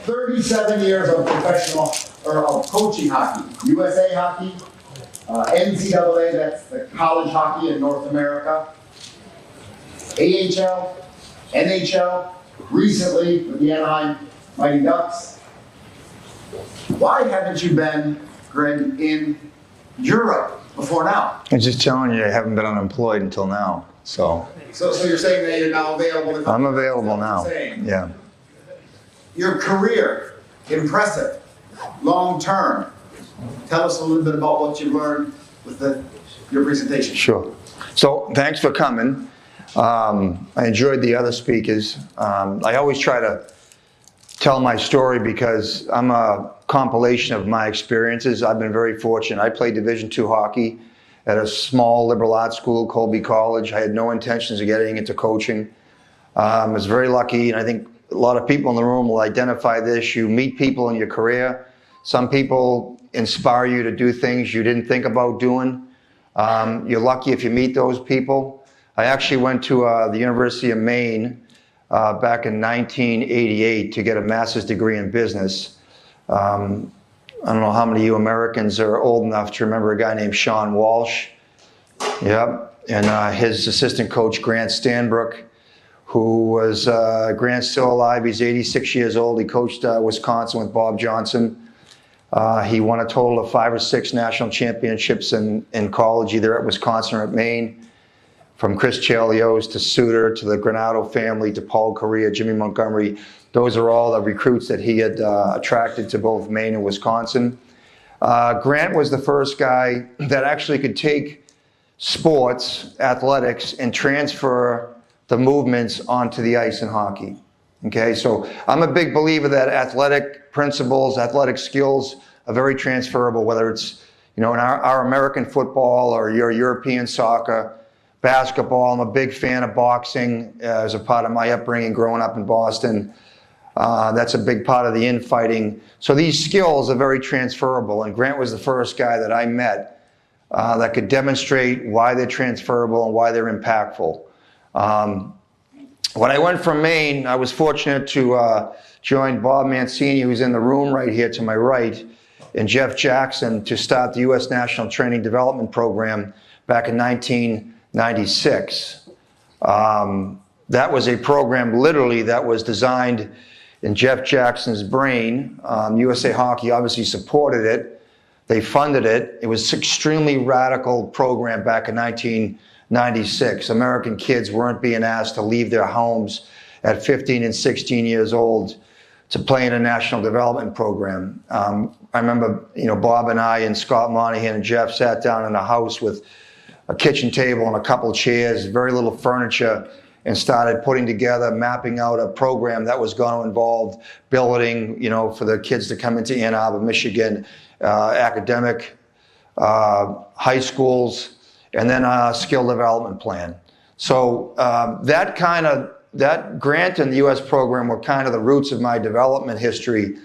37 years of professional, or of coaching hockey. USA hockey, NCAA, that's the college hockey in North America, AHL, NHL, recently with the Anaheim Mighty Ducks. Why haven't you been, Greg, in Europe before now? I'm just telling you, I haven't been unemployed until now. So you're saying that you're now available? I'm available now. Yeah. Your career, impressive, long term. Tell us a little bit about what you learned with your presentation. Sure. So thanks for coming. I enjoyed the other speakers. I always try to tell my story because I'm a compilation of my experiences. I've been very fortunate. I played Division II hockey at a small liberal arts school, Colby College. I had no intentions of getting into coaching. I was very lucky, and I think a lot of people in the room will identify this. You meet people in your career. Some people inspire you to do things you didn't think about doing. You're lucky if you meet those people. I actually went to the University of Maine back in 1988 to get a master's degree in business. I don't know how many of you Americans are old enough to remember a guy named Sean Walsh. Yep. And his assistant coach, Grant Stanbrook, who was, Grant's still alive. He's 86 years old. He coached Wisconsin with Bob Johnson. He won a total of 5 or 6 national championships in college, either at Wisconsin or at Maine. From Chris Chelios to Suter to the Granado family to Paul Correa, Jimmy Montgomery. Those are all the recruits that he had attracted to both Maine and Wisconsin. Grant was the first guy that actually could take sports, athletics, and transfer the movements onto the ice in hockey. Okay, so I'm a big believer that athletic principles, athletic skills are very transferable, whether it's, you know, in our American football or your European soccer, basketball. I'm a big fan of boxing as a part of my upbringing growing up in Boston. That's a big part of the infighting. So these skills are very transferable, and Grant was the first guy that I met that could demonstrate why they're transferable and why they're impactful. When I went from Maine, I was fortunate to join Bob Mancini, who's in the room right here to my right, and Jeff Jackson to start the U.S. National Training Development Program back in 1996. That was a program literally that was designed in Jeff Jackson's brain. USA Hockey obviously supported it. They funded it. It was an extremely radical program back in 1996. American kids weren't being asked to leave their homes at 15 and 16 years old to play in a national development program. I remember, you know, Bob and I and Scott Monahan and Jeff sat down in a house with a kitchen table and a couple of chairs, very little furniture, and started putting together, mapping out a program that was going to involve building, you know, for the kids to come into Ann Arbor, Michigan, academic, high schools, and then a skill development plan. So that grant and the U.S. program were kind of the roots of my development history.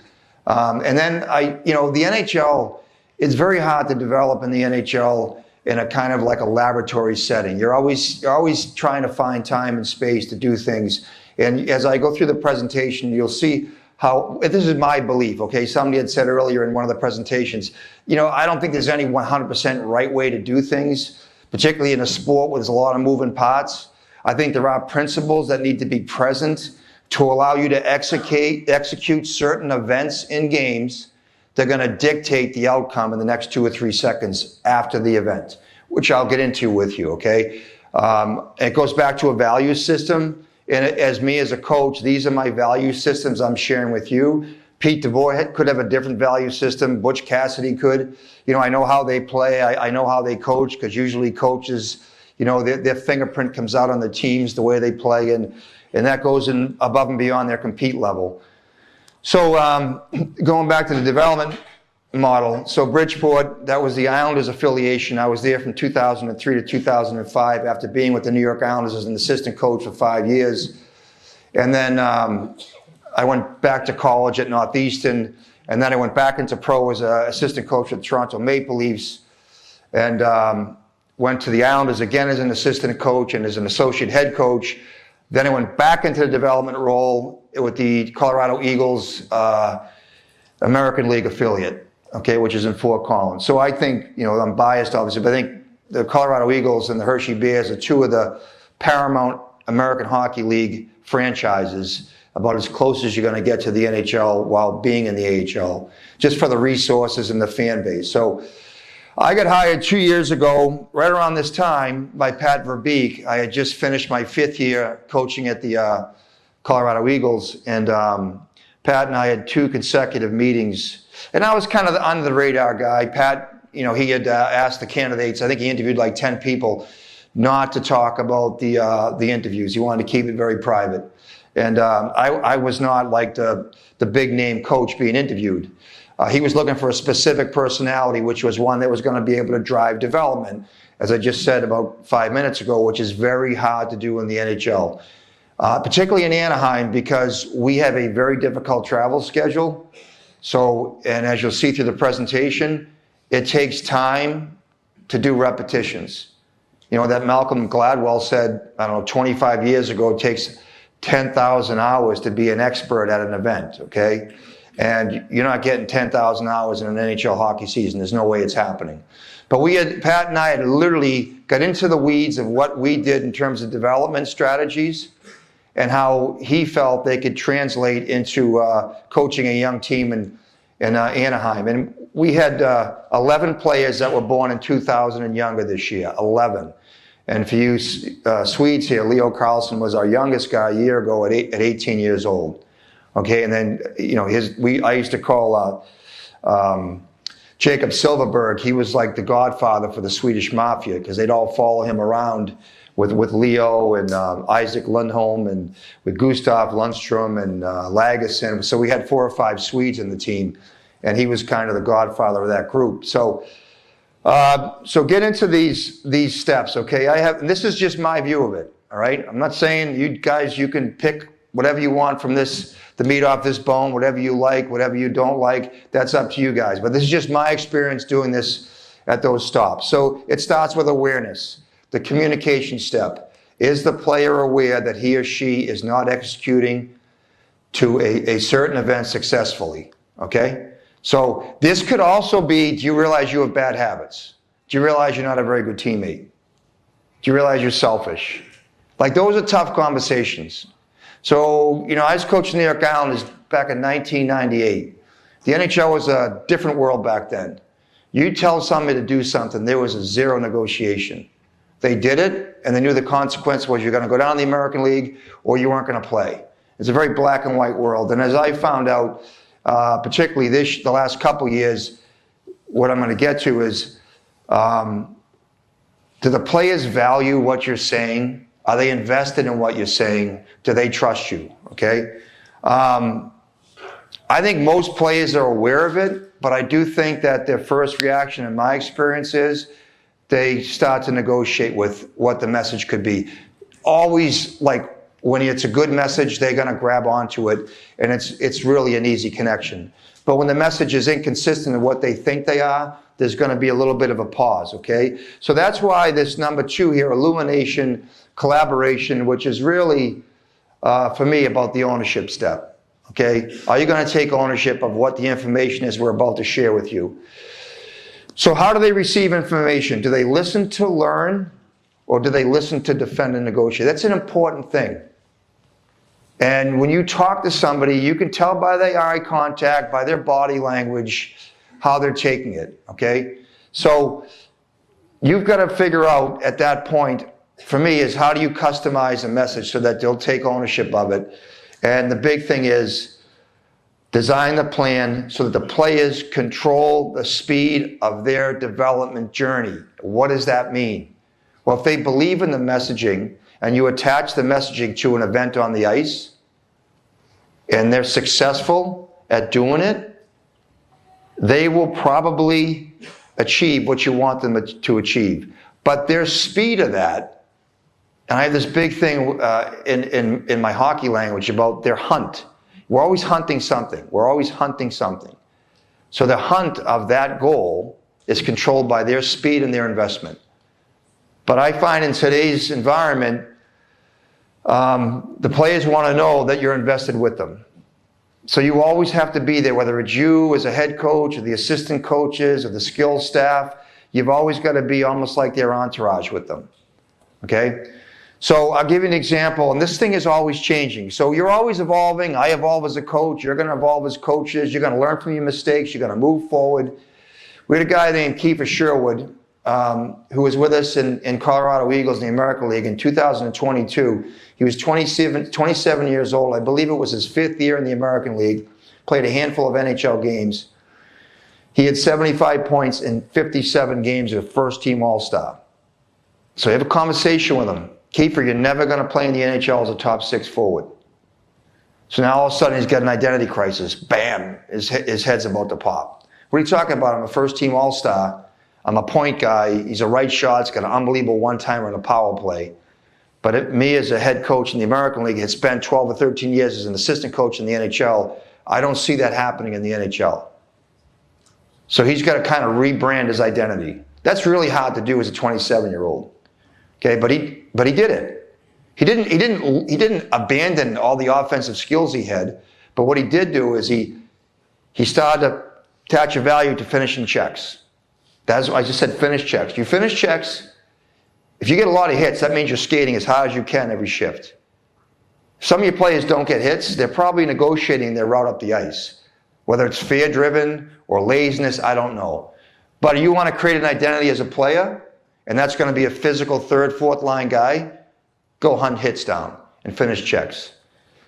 And then the NHL, it's very hard to develop in the NHL in a kind of like a laboratory setting. You're always trying to find time and space to do things. And as I go through the presentation, you'll see how, this is my belief, okay? Somebody had said earlier in one of the presentations, you know, I don't think there's any 100% right way to do things, particularly in a sport where there's a lot of moving parts. I think there are principles that need to be present to allow you to execute certain events in games. They're going to dictate the outcome in the next 2 or 3 seconds after the event, which I'll get into with you, okay? It goes back to a value system. And as me as a coach, these are my value systems I'm sharing with you. Pete DeVoy could have a different value system. Butch Cassidy could. You know, I know how they play. I know how they coach, because usually coaches, you know, their fingerprint comes out on the teams, the way they play, and that goes in above and beyond their compete level. So going back to the development model, so Bridgeport, that was the Islanders affiliation. I was there from 2003 to 2005 after being with the New York Islanders as an assistant coach for 5 years. And then I went back to college at Northeastern, and then I went back into pro as an assistant coach with the Toronto Maple Leafs, and went to the Islanders again as an assistant coach and as an associate head coach. Then I went back into the development role with the Colorado Eagles American League affiliate, okay, which is in Fort Collins. So I think, I'm biased obviously, but I think the Colorado Eagles and the Hershey Bears are two of the paramount American Hockey League franchises, about as close as you're going to get to the NHL while being in the AHL, just for the resources and the fan base. So I got hired 2 years ago, right around this time, by Pat Verbeek. I had just finished my 5th year coaching at the Colorado Eagles, and Pat and I had 2 consecutive meetings. And I was kind of the under the radar guy. Pat, he had asked the candidates, I think he interviewed like 10 people, not to talk about the interviews. He wanted to keep it very private. And I was not like the big name coach being interviewed. He was looking for a specific personality, which was one that was going to be able to drive development, as I just said about 5 minutes ago, which is very hard to do in the NHL, particularly in Anaheim, because we have a very difficult travel schedule. So, and as you'll see through the presentation, it takes time to do repetitions. That Malcolm Gladwell said, 25 years ago, it takes 10,000 hours to be an expert at an event, okay? And you're not getting 10,000 hours in an NHL hockey season. There's no way it's happening. But Pat and I had literally got into the weeds of what we did in terms of development strategies and how he felt they could translate into coaching a young team in Anaheim. And we had 11 players that were born in 2000 and younger this year, 11. And for you Swedes here, Leo Carlson was our youngest guy a year ago at 18 years old. Okay, and then, I used to call Jacob Silverberg, he was like the godfather for the Swedish Mafia, because they'd all follow him around with Leo and Isaac Lundholm and with Gustav Lundstrom and Lagerson. So we had 4 or 5 Swedes in the team, and he was kind of the godfather of that group. So get into these steps, okay? And this is just my view of it, all right? I'm not saying you guys, you can pick whatever you want from this, the meat off this bone, whatever you like, whatever you don't like, that's up to you guys. But this is just my experience doing this at those stops. So it starts with awareness, the communication step. Is the player aware that he or she is not executing to a certain event successfully, okay? So this could also be, do you realize you have bad habits? Do you realize you're not a very good teammate? Do you realize you're selfish? Like, those are tough conversations. So, I was coaching the New York Islanders back in 1998. The NHL was a different world back then. You tell somebody to do something, there was a zero negotiation. They did it, and they knew the consequence was you're going to go down to the American League or you weren't going to play. It's a very black and white world. And as I found out, particularly the last couple years, what I'm going to get to is, do the players value what you're saying? Are they invested in what you're saying? Do they trust you? Okay. I think most players are aware of it, but I do think that their first reaction, in my experience, is they start to negotiate with what the message could be. Always, like, when it's a good message, they're going to grab onto it, and it's really an easy connection. But when the message is inconsistent in what they think they are, there's going to be a little bit of a pause, okay? So that's why this number 2 here, illumination, collaboration, which is really, for me, about the ownership step, okay? Are you going to take ownership of what the information is we're about to share with you? So how do they receive information? Do they listen to learn, or do they listen to defend and negotiate? That's an important thing. And when you talk to somebody, you can tell by their eye contact, by their body language, how they're taking it, okay? So you've got to figure out at that point, for me, is how do you customize a message so that they'll take ownership of it? And the big thing is design the plan so that the players control the speed of their development journey. What does that mean? Well, if they believe in the messaging and you attach the messaging to an event on the ice and they're successful at doing it, they will probably achieve what you want them to achieve. But their speed of that, and I have this big thing in my hockey language about their hunt. We're always hunting something. We're always hunting something. So the hunt of that goal is controlled by their speed and their investment. But I find in today's environment, the players want to know that you're invested with them. So you always have to be there, whether it's you as a head coach or the assistant coaches or the skills staff. You've always got to be almost like their entourage with them, okay? So I'll give you an example, and this thing is always changing. So you're always evolving. I evolve as a coach. You're going to evolve as coaches. You're going to learn from your mistakes. You're going to move forward. We had a guy named Kiefer Sherwood who was with us in Colorado Eagles in the American League in 2022. He was 27 years old. I believe it was his 5th year in the American League. Played a handful of NHL games. He had 75 points in 57 games as a first-team All-Star. So you have a conversation with him. Kiefer, you're never going to play in the NHL as a top 6 forward. So now all of a sudden he's got an identity crisis. Bam, his head's about to pop. What are you talking about? I'm a first-team All-Star. I'm a point guy. He's a right shot. He's got an unbelievable one-timer and a power play. But me as a head coach in the American League had spent 12 or 13 years as an assistant coach in the NHL. I don't see that happening in the NHL. So he's got to kind of rebrand his identity. That's really hard to do as a 27-year-old. Okay, but he did it. He didn't abandon all the offensive skills he had, but what he did do is he started to attach a value to finishing checks. That's why I just said finish checks. You finish checks. If you get a lot of hits, that means you're skating as hard as you can every shift. Some of your players don't get hits. They're probably negotiating their route up the ice. Whether it's fear-driven or laziness, I don't know. But you want to create an identity as a player, and that's going to be a physical third, fourth line guy, go hunt hits down and finish checks.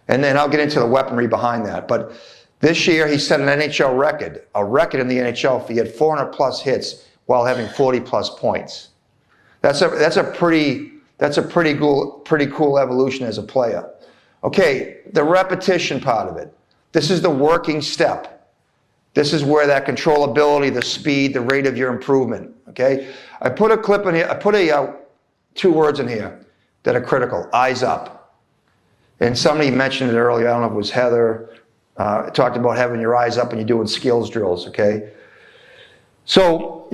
And then I'll get into the weaponry behind that. But this year he set an NHL record, a record in the NHL. He had 400 plus hits while having 40 plus points. That's a pretty cool evolution as a player. Okay, the repetition part of it. This is the working step. This is where that controllability, the speed, the rate of your improvement. Okay, I put a clip in here. I put two words in here that are critical. Eyes up. And somebody mentioned it earlier. I don't know if it was Heather. Talked about having your eyes up when you're doing skills drills. Okay. So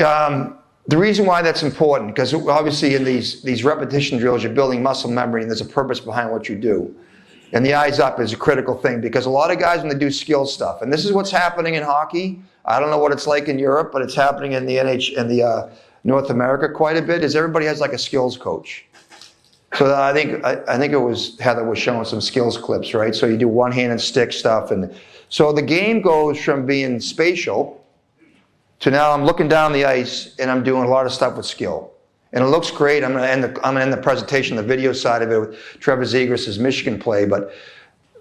the reason why that's important, because obviously in these repetition drills, you're building muscle memory, and there's a purpose behind what you do. And the eyes up is a critical thing, because a lot of guys, when they do skills stuff, and this is what's happening in hockey. I don't know what it's like in Europe, but it's happening in the North America quite a bit. Is everybody has like a skills coach. So I think it was Heather was showing some skills clips, right? So you do one hand and stick stuff, and so the game goes from being spatial to now I'm looking down the ice and I'm doing a lot of stuff with skill. And it looks great. I'm going to end the presentation, the video side of it, with Trevor Zegras' Michigan play. But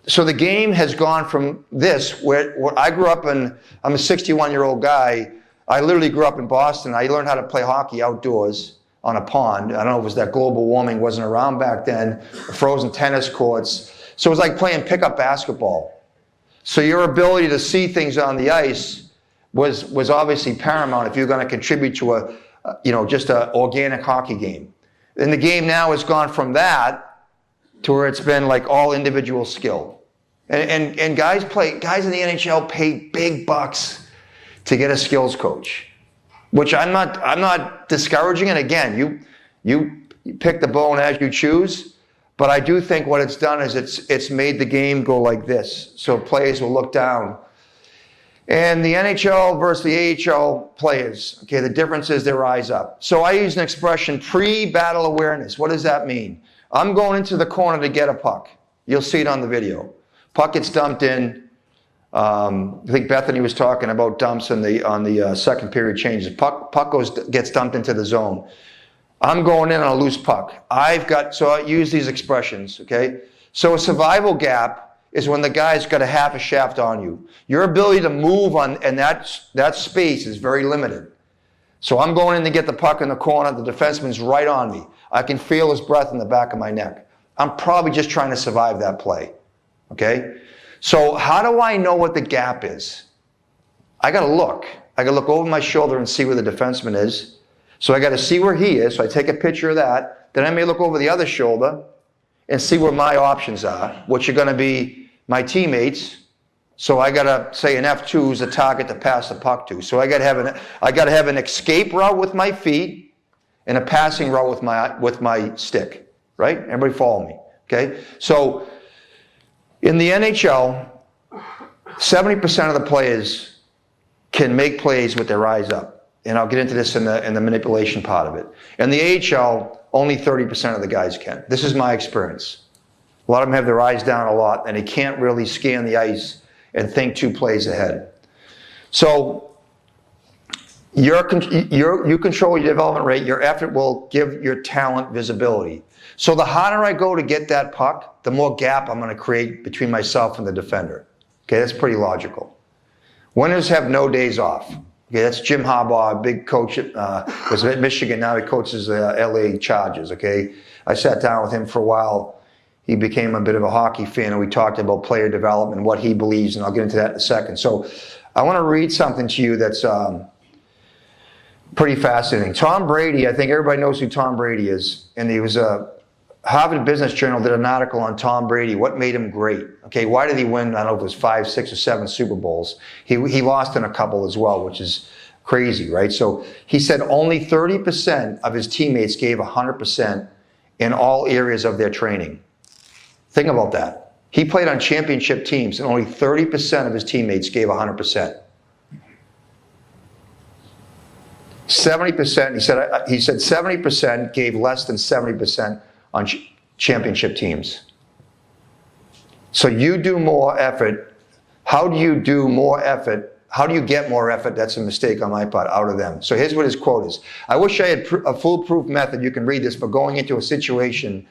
so the game has gone from this, where I grew up in, I'm a 61-year-old guy. I literally grew up in Boston. I learned how to play hockey outdoors on a pond. I don't know if it was that global warming wasn't around back then, frozen tennis courts. So it was like playing pickup basketball. So your ability to see things on the ice was obviously paramount if you're going to contribute to just an organic hockey game. And the game now has gone from that to where it's been like all individual skill. And guys in the NHL pay big bucks to get a skills coach, which I'm not discouraging. And again, you pick the bone as you choose. But I do think what it's done is it's made the game go like this. So players will look down. And the NHL versus the AHL players, okay, the difference is their eyes up. So I use an expression, pre-battle awareness. What does that mean? I'm going into the corner to get a puck. You'll see it on the video. Puck gets dumped in. I think Bethany was talking about dumps on the second period changes. Puck gets dumped into the zone. I'm going in on a loose puck. So I use these expressions, okay? So a survival gap is when the guy's got a half a shaft on you. Your ability to move and that space is very limited. So I'm going in to get the puck in the corner. The defenseman's right on me. I can feel his breath in the back of my neck. I'm probably just trying to survive that play, okay? So how do I know what the gap is? I got to look. I got to look over my shoulder and see where the defenseman is. So I got to see where he is. So I take a picture of that. Then I may look over the other shoulder and see where my options are, which are going to be my teammates. So I got to say an F2 is a target to pass the puck to. So I got to have an escape route with my feet and a passing route with my stick, right? Everybody follow me? okay? So in the NHL, 70% of the players can make plays with their eyes up. And I'll get into this in the manipulation part of it. In the AHL, only 30% of the guys can. This is my experience. A lot of them have their eyes down a lot, and they can't really scan the ice and think 2 plays ahead. So you control your development rate. Your effort will give your talent visibility. So the harder I go to get that puck, the more gap I'm going to create between myself and the defender. Okay, that's pretty logical. Winners have no days off. Okay, that's Jim Harbaugh, a big coach, was at Michigan, now he coaches the LA Chargers, okay? I sat down with him for a while. He became a bit of a hockey fan, and we talked about player development and what he believes, and I'll get into that in a second. So I want to read something to you that's pretty fascinating. Tom Brady, I think everybody knows who Tom Brady is, and he was Harvard Business Journal did an article on Tom Brady, what made him great. Okay, why did he win, I don't know if it was 5, 6, or 7 Super Bowls. He lost in a couple as well, which is crazy, right? So he said only 30% of his teammates gave 100% in all areas of their training. Think about that. He played on championship teams, and only 30% of his teammates gave 100%. 70%, he said 70% gave less than 70% on championship teams. So you do more effort. How do you do more effort? How do you get more effort? That's a mistake on my part, out of them. So here's what his quote is. I wish I had a foolproof method, you can read this, for going into a situation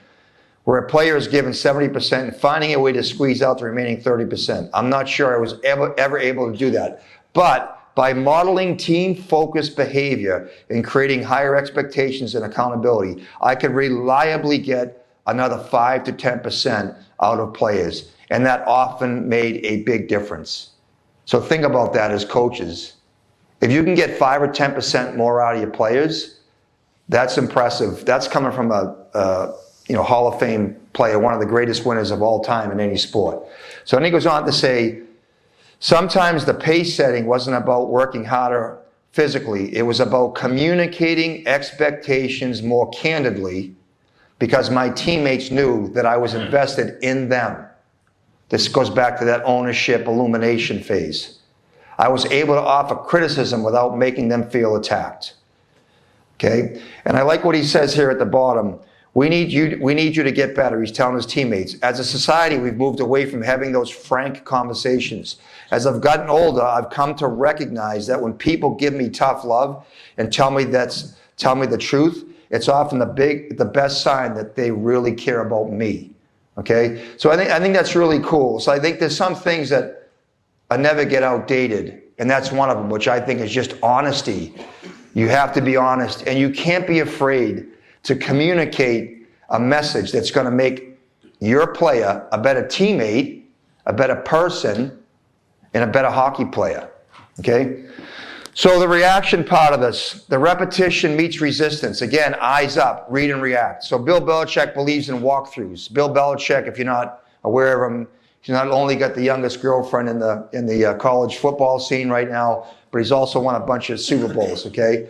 where a player is given 70% and finding a way to squeeze out the remaining 30%. I'm not sure I was ever able to do that. But by modeling team-focused behavior and creating higher expectations and accountability, I could reliably get another 5 to 10% out of players. And that often made a big difference. So think about that as coaches. If you can get 5 or 10% more out of your players, that's impressive. That's coming from a Hall of Fame player, one of the greatest winners of all time in any sport. So then he goes on to say, sometimes the pace setting wasn't about working harder physically. It was about communicating expectations more candidly because my teammates knew that I was invested in them. This goes back to that ownership illumination phase. I was able to offer criticism without making them feel attacked. Okay? And I like what he says here at the bottom. We need you to get better, he's telling his teammates. As a society, we've moved away from having those frank conversations. As I've gotten older, I've come to recognize that when people give me tough love and tell me the truth, it's often the best sign that they really care about me. Okay? So I think that's really cool. So I think there's some things that never get outdated, and that's one of them, which I think is just honesty. You have to be honest, and you can't be afraid to communicate a message that's going to make your player a better teammate, a better person, and a better hockey player. Okay? So the reaction part of this, the repetition meets resistance. Again, eyes up, read and react. So Bill Belichick believes in walkthroughs. Bill Belichick, if you're not aware of him, he's not only got the youngest girlfriend in the college football scene right now, but he's also won a bunch of Super Bowls, okay?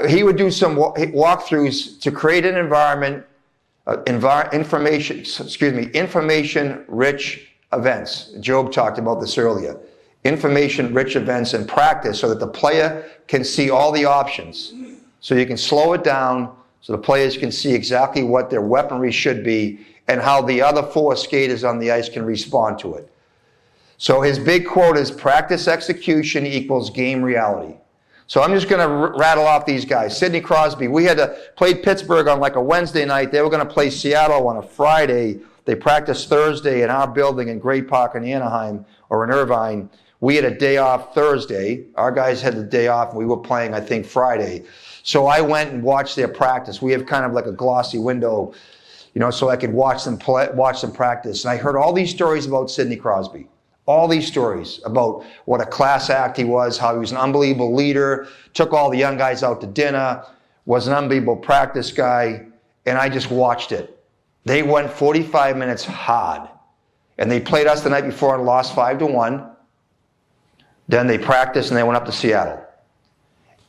He would do some walkthroughs to create an environment, information-rich events. Job talked about this earlier. Information-rich events and practice so that the player can see all the options. So you can slow it down so the players can see exactly what their weaponry should be and how the other 4 skaters on the ice can respond to it. So his big quote is, practice execution equals game reality. So I'm just going to rattle off these guys. Sidney Crosby, we had to play Pittsburgh on like a Wednesday night. They were going to play Seattle on a Friday. They practiced Thursday in our building in Great Park in Anaheim or in Irvine. We had a day off Thursday. Our guys had the day off, and we were playing, I think, Friday. So I went and watched their practice. We have kind of like a glossy window, so I could watch them practice. And I heard all these stories about Sidney Crosby. All these stories about what a class act he was, how he was an unbelievable leader, took all the young guys out to dinner, was an unbelievable practice guy, and I just watched it. They went 45 minutes hard, and they played us the night before and lost 5-1. Then they practiced and they went up to Seattle.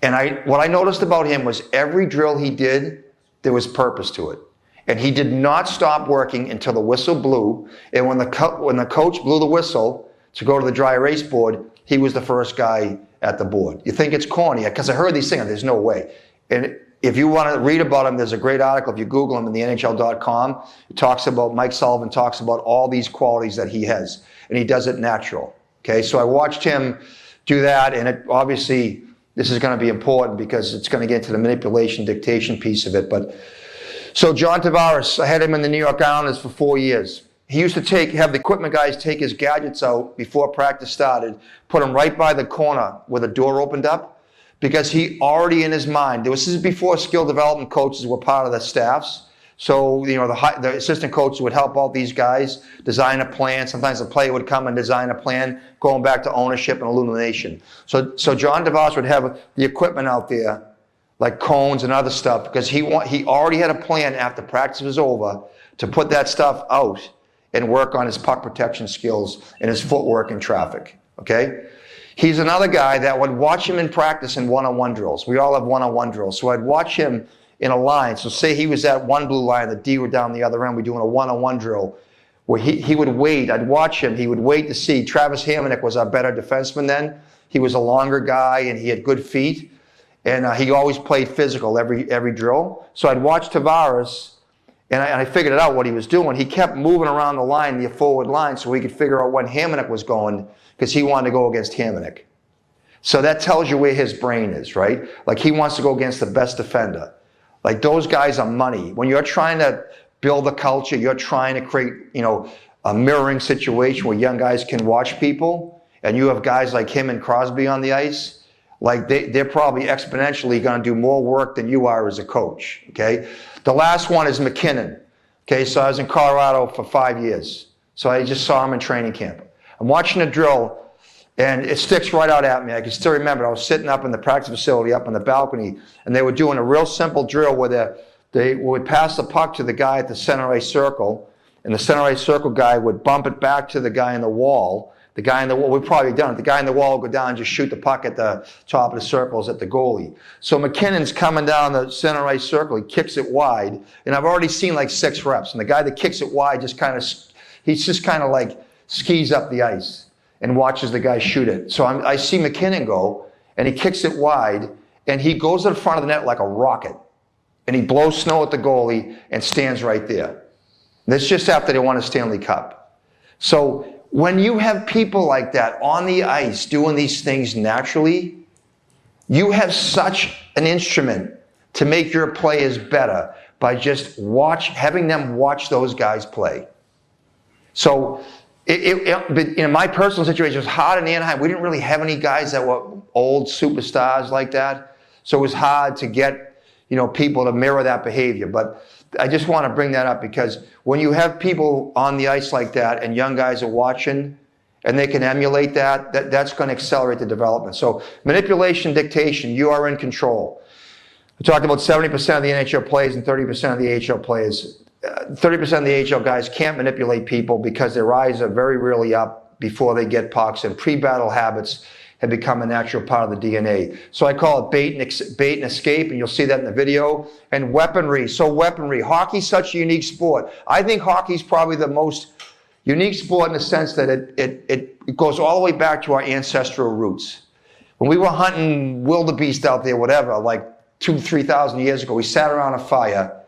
And what I noticed about him was every drill he did, there was purpose to it. And he did not stop working until the whistle blew. And when the coach blew the whistle to go to the dry erase board, he was the first guy at the board. You think it's corny, because I heard these things, there's no way. And if you want to read about him, there's a great article, if you Google him in the NHL.com, it talks about, Mike Sullivan talks about all these qualities that he has, and he does it natural. Okay, so I watched him do that, and it, obviously, this is going to be important because it's going to get into the manipulation, dictation piece of it. But so John Tavares, I had him in the New York Islanders for 4 years. He used to have the equipment guys take his gadgets out before practice started, put them right by the corner where the door opened up, because he already in his mind, this is before skill development coaches were part of the staffs. So, you know, the assistant coaches would help out these guys, design a plan. Sometimes the player would come and design a plan, going back to ownership and illumination. So John Tavares would have the equipment out there, like cones and other stuff, because he already had a plan after practice was over to put that stuff out and work on his puck protection skills and his footwork in traffic, okay? He's another guy that would watch him in practice in one-on-one drills. We all have one-on-one drills. So I'd watch him in a line. So say he was at one blue line, the D were down the other end, we're doing a one-on-one drill where he would wait. I'd watch him. He would wait to see. Travis Hamonic was our better defenseman then. He was a longer guy and he had good feet. And he always played physical every drill. So I'd watch Tavares, and I figured it out what he was doing. He kept moving around the line, the forward line, so we could figure out when Hamonic was going, because he wanted to go against Hamonic. So that tells you where his brain is, right? Like he wants to go against the best defender. Like those guys are money. When you're trying to build a culture, you're trying to create, you know, a mirroring situation where young guys can watch people, and you have guys like him and Crosby on the ice, like they're probably exponentially going to do more work than you are as a coach, okay? The last one is McKinnon, okay? So I was in Colorado for 5 years. So I just saw him in training camp. I'm watching a drill, and it sticks right out at me. I can still remember I was sitting up in the practice facility up on the balcony, and they were doing a real simple drill where they would pass the puck to the guy at the center ice circle, and the center ice circle guy would bump it back to the guy in the wall. The guy in the wall, we've probably done it. The guy in the wall would go down and just shoot the puck at the top of the circles at the goalie. So McKinnon's coming down the center ice circle. He kicks it wide. And I've already seen like 6 reps. And the guy that kicks it wide just kind of like skis up the ice and watches the guy shoot it. So I see McKinnon go, and he kicks it wide, and he goes to the front of the net like a rocket. And he blows snow at the goalie and stands right there. And that's just after they won a Stanley Cup. So when you have people like that on the ice doing these things naturally, you have such an instrument to make your players better by just having them watch those guys play. So in my personal situation, it was hard in Anaheim. We didn't really have any guys that were old superstars like that. So it was hard to get, you know, people to mirror that behavior. But I just want to bring that up because when you have people on the ice like that and young guys are watching and they can emulate that's going to accelerate the development. So manipulation, dictation, you are in control. We talked about 70% of the NHL players and 30% of the AHL players. 30% of the AHL guys can't manipulate people because their eyes are very rarely up before they get pucks, and pre-battle habits have become a natural part of the DNA. So I call it bait and escape, and you'll see that in the video. And weaponry. So weaponry. Hockey's such a unique sport. I think hockey's probably the most unique sport in the sense that it goes all the way back to our ancestral roots. When we were hunting wildebeest out there, whatever, like 2,000-3,000 years ago, we sat around a fire,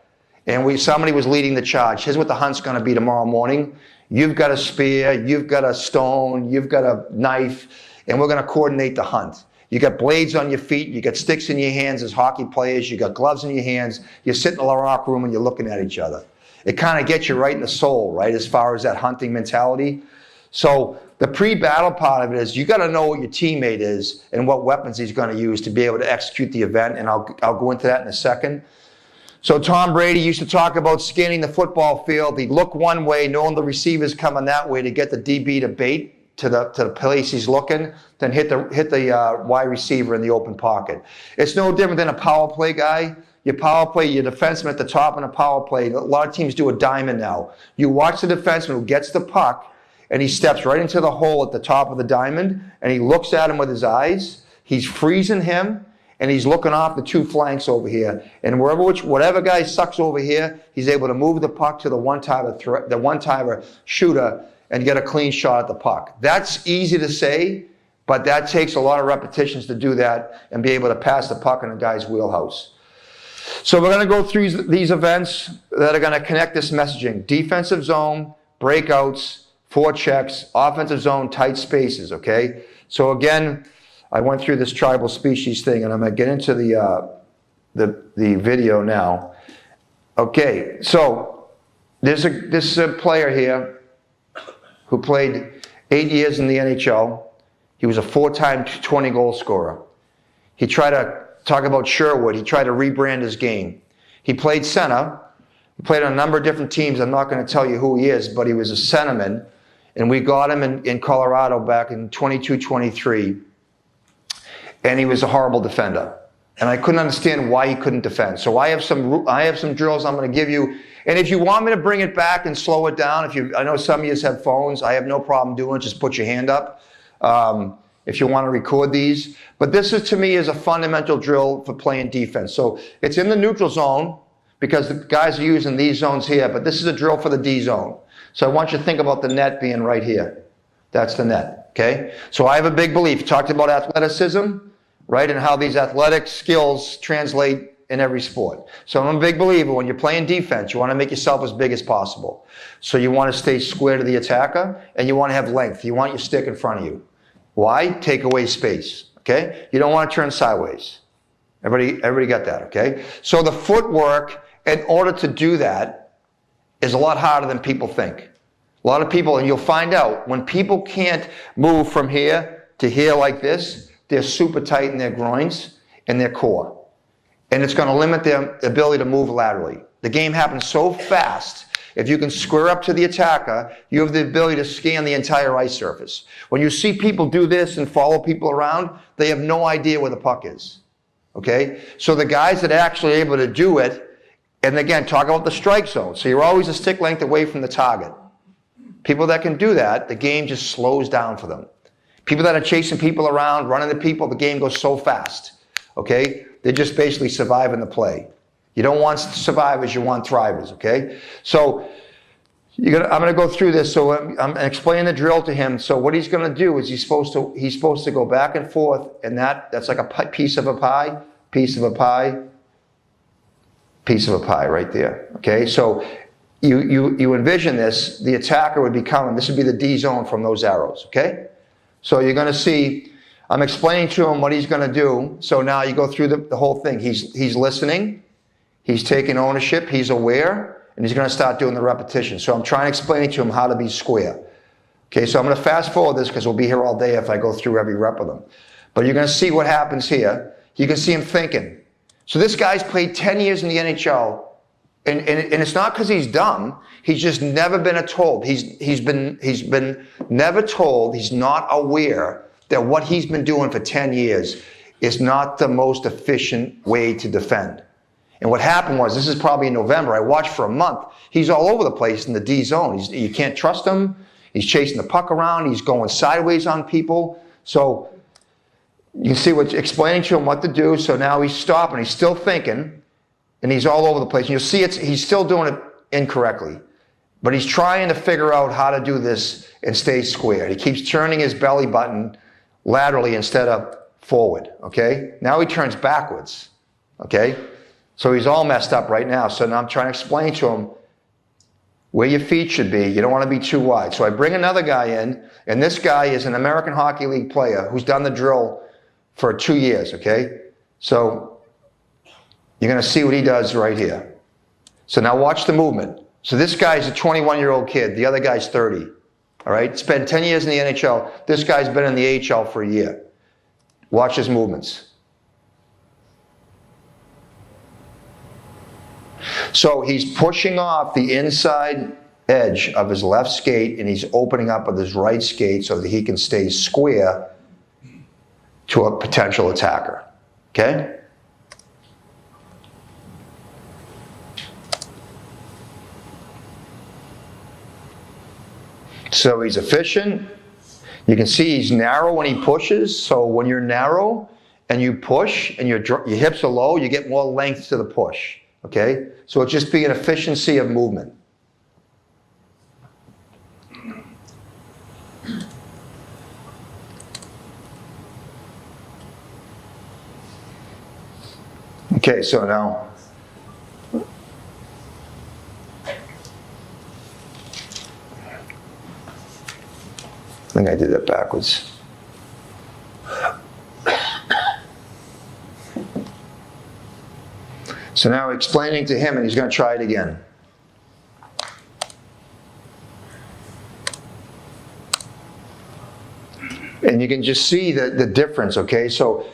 and somebody was leading the charge. Here's what the hunt's going to be tomorrow morning. You've got a spear, you've got a stone, you've got a knife, and we're going to coordinate the hunt. You got blades on your feet, you got sticks in your hands as hockey players, you got gloves in your hands, you sit in the locker room and you're looking at each other. It kind of gets you right in the soul, right, as far as that hunting mentality. So the pre-battle part of it is you got to know what your teammate is and what weapons he's going to use to be able to execute the event, and I'll go into that in a second. So Tom Brady used to talk about scanning the football field. He'd look one way, knowing the receiver's coming that way to get the DB to bait to the place he's looking, then hit the wide receiver in the open pocket. It's no different than a power play guy. Your power play, your defenseman at the top in a power play. A lot of teams do a diamond now. You watch the defenseman who gets the puck, and he steps right into the hole at the top of the diamond, and he looks at him with his eyes. He's freezing him, and he's looking off the two flanks over here. And whatever guy sucks over here, he's able to move the puck to the one-timer shooter and get a clean shot at the puck. That's easy to say, but that takes a lot of repetitions to do that and be able to pass the puck in a guy's wheelhouse. So we're going to go through these events that are going to connect this messaging. Defensive zone, breakouts, forechecks, offensive zone, tight spaces, okay? So again, I went through this tribal species thing, and I'm going to get into the video now. Okay, so this is a player here who played 8 years in the NHL. He was a 4-time 20-goal scorer. He tried to talk about Sherwood. He tried to rebrand his game. He played center. He played on a number of different teams. I'm not going to tell you who he is, but he was a centerman. And we got him in Colorado back in 22-23. And he was a horrible defender. And I couldn't understand why he couldn't defend. So I have some drills I'm going to give you. And if you want me to bring it back and slow it down, I know some of you have phones. I have no problem doing it. Just put your hand up. If you want to record these. But this is, to me, is a fundamental drill for playing defense. So it's in the neutral zone because the guys are using these zones here, but this is a drill for the D zone. So I want you to think about the net being right here. That's the net, okay? So I have a big belief. Talked about athleticism, right, and how these athletic skills translate in every sport. So I'm a big believer when you're playing defense, you want to make yourself as big as possible. So you want to stay square to the attacker, and you want to have length. You want your stick in front of you. Why? Take away space, okay? You don't want to turn sideways. Everybody got that, okay? So the footwork, in order to do that, is a lot harder than people think. A lot of people, and you'll find out, when people can't move from here to here like this, they're super tight in their groins and their core. And it's going to limit their ability to move laterally. The game happens so fast. If you can square up to the attacker, you have the ability to scan the entire ice surface. When you see people do this and follow people around, they have no idea where the puck is. Okay? So the guys that are actually able to do it, and again, talk about the strike zone. So you're always a stick length away from the target. People that can do that, the game just slows down for them. People that are chasing people around, running the people, the game goes so fast. Okay? They're just basically surviving the play. You don't want survivors, you want thrivers, okay? So I'm going to go through this. So I'm explaining the drill to him. So what he's going to do is he's supposed to go back and forth, and that's like a piece of a pie, piece of a pie, piece of a pie right there, okay? So you envision this, the attacker would be coming. This would be the D zone from those arrows, okay? So you're going to see, I'm explaining to him what he's going to do. So now you go through the whole thing. He's listening. He's taking ownership, he's aware, and he's going to start doing the repetition. So I'm trying to explain to him how to be square. Okay, so I'm going to fast forward this because we'll be here all day if I go through every rep of them. But you're going to see what happens here. You can see him thinking. So this guy's played 10 years in the NHL, and it's not because he's dumb. He's just never been told. He's been never told. He's not aware that what he's been doing for 10 years is not the most efficient way to defend. And what happened was, this is probably in November, I watched for a month. He's all over the place in the D zone. You can't trust him. He's chasing the puck around. He's going sideways on people. So you can see what's explaining to him what to do. So now he's stopping. He's still thinking, and he's all over the place. And you'll see he's still doing it incorrectly. But he's trying to figure out how to do this and stay square. He keeps turning his belly button laterally instead of forward, okay? Now he turns backwards, okay? So he's all messed up right now. So now I'm trying to explain to him where your feet should be. You don't want to be too wide. So I bring another guy in, and this guy is an American Hockey League player who's done the drill for 2 years, okay? So you're going to see what he does right here. So now watch the movement. So this guy's a 21-year-old kid. The other guy's 30, all right? Spent 10 years in the NHL. This guy's been in the AHL for a year. Watch his movements. So he's pushing off the inside edge of his left skate, and he's opening up with his right skate so that he can stay square to a potential attacker, okay? So he's efficient. You can see he's narrow when he pushes. So when you're narrow and you push and your hips are low, you get more length to the push, okay? So it'll just be an efficiency of movement. Okay, so now, I think I did that backwards. So now explaining to him, and he's going to try it again. And you can just see the difference, okay? So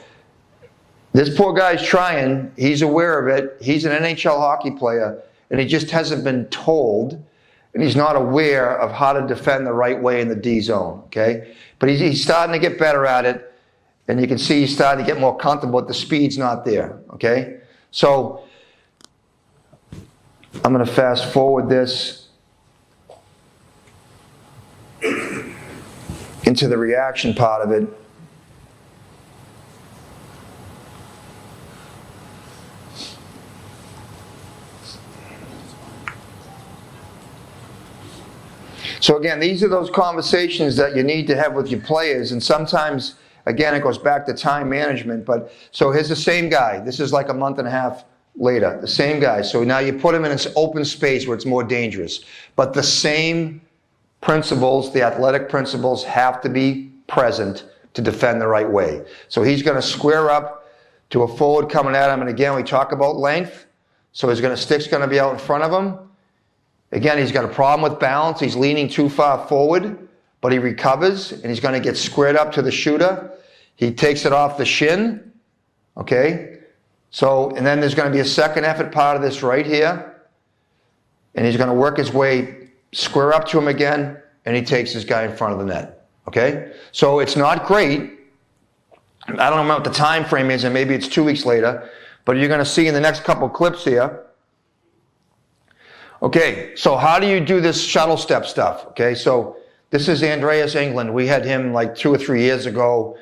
this poor guy's trying, he's aware of it, he's an NHL hockey player, and he just hasn't been told, and he's not aware of how to defend the right way in the D zone, okay? But he's starting to get better at it, and you can see he's starting to get more comfortable, but the speed's not there, okay? So I'm going to fast forward this into the reaction part of it. So again, these are those conversations that you need to have with your players, and sometimes, again, it goes back to time management, but so here's the same guy. This is like a month and a half later, the same guy. So now you put him in this open space where it's more dangerous, but the same principles, the athletic principles, have to be present to defend the right way. So he's going to square up to a forward coming at him, and again, we talk about length. So stick's going to be out in front of him. Again, he's got a problem with balance. He's leaning too far forward, but he recovers, and he's going to get squared up to the shooter. He takes it off the shin, okay? So, and then there's going to be a second effort part of this right here, and he's going to work his way square up to him again, and he takes this guy in front of the net, okay? So it's not great. I don't know what the time frame is, and maybe it's 2 weeks later, but you're going to see in the next couple clips here. Okay, so how do you do this shuttle step stuff? Okay, so this is Andreas England. We had him like 2 or 3 years ago.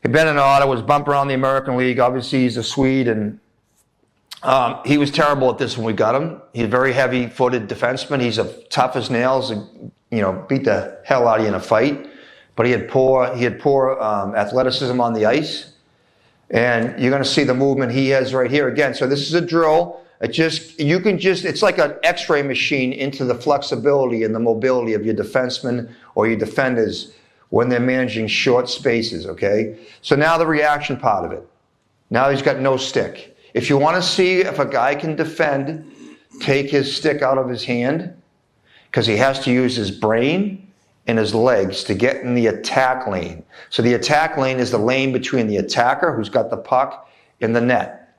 He'd been in Ottawa, was bumping around the American League. Obviously, he's a Swede, and he was terrible at this when we got him. He's a very heavy-footed defenseman. He's tough as nails, and, beat the hell out of you in a fight. But he had poor athleticism on the ice. And you're going to see the movement he has right here again. So this is a drill. It's like an x-ray machine into the flexibility and the mobility of your defensemen or your defenders when they're managing short spaces, okay? So now the reaction part of it. Now he's got no stick. If you want to see if a guy can defend, take his stick out of his hand, because he has to use his brain and his legs to get in the attack lane. So the attack lane is the lane between the attacker, who's got the puck, and the net.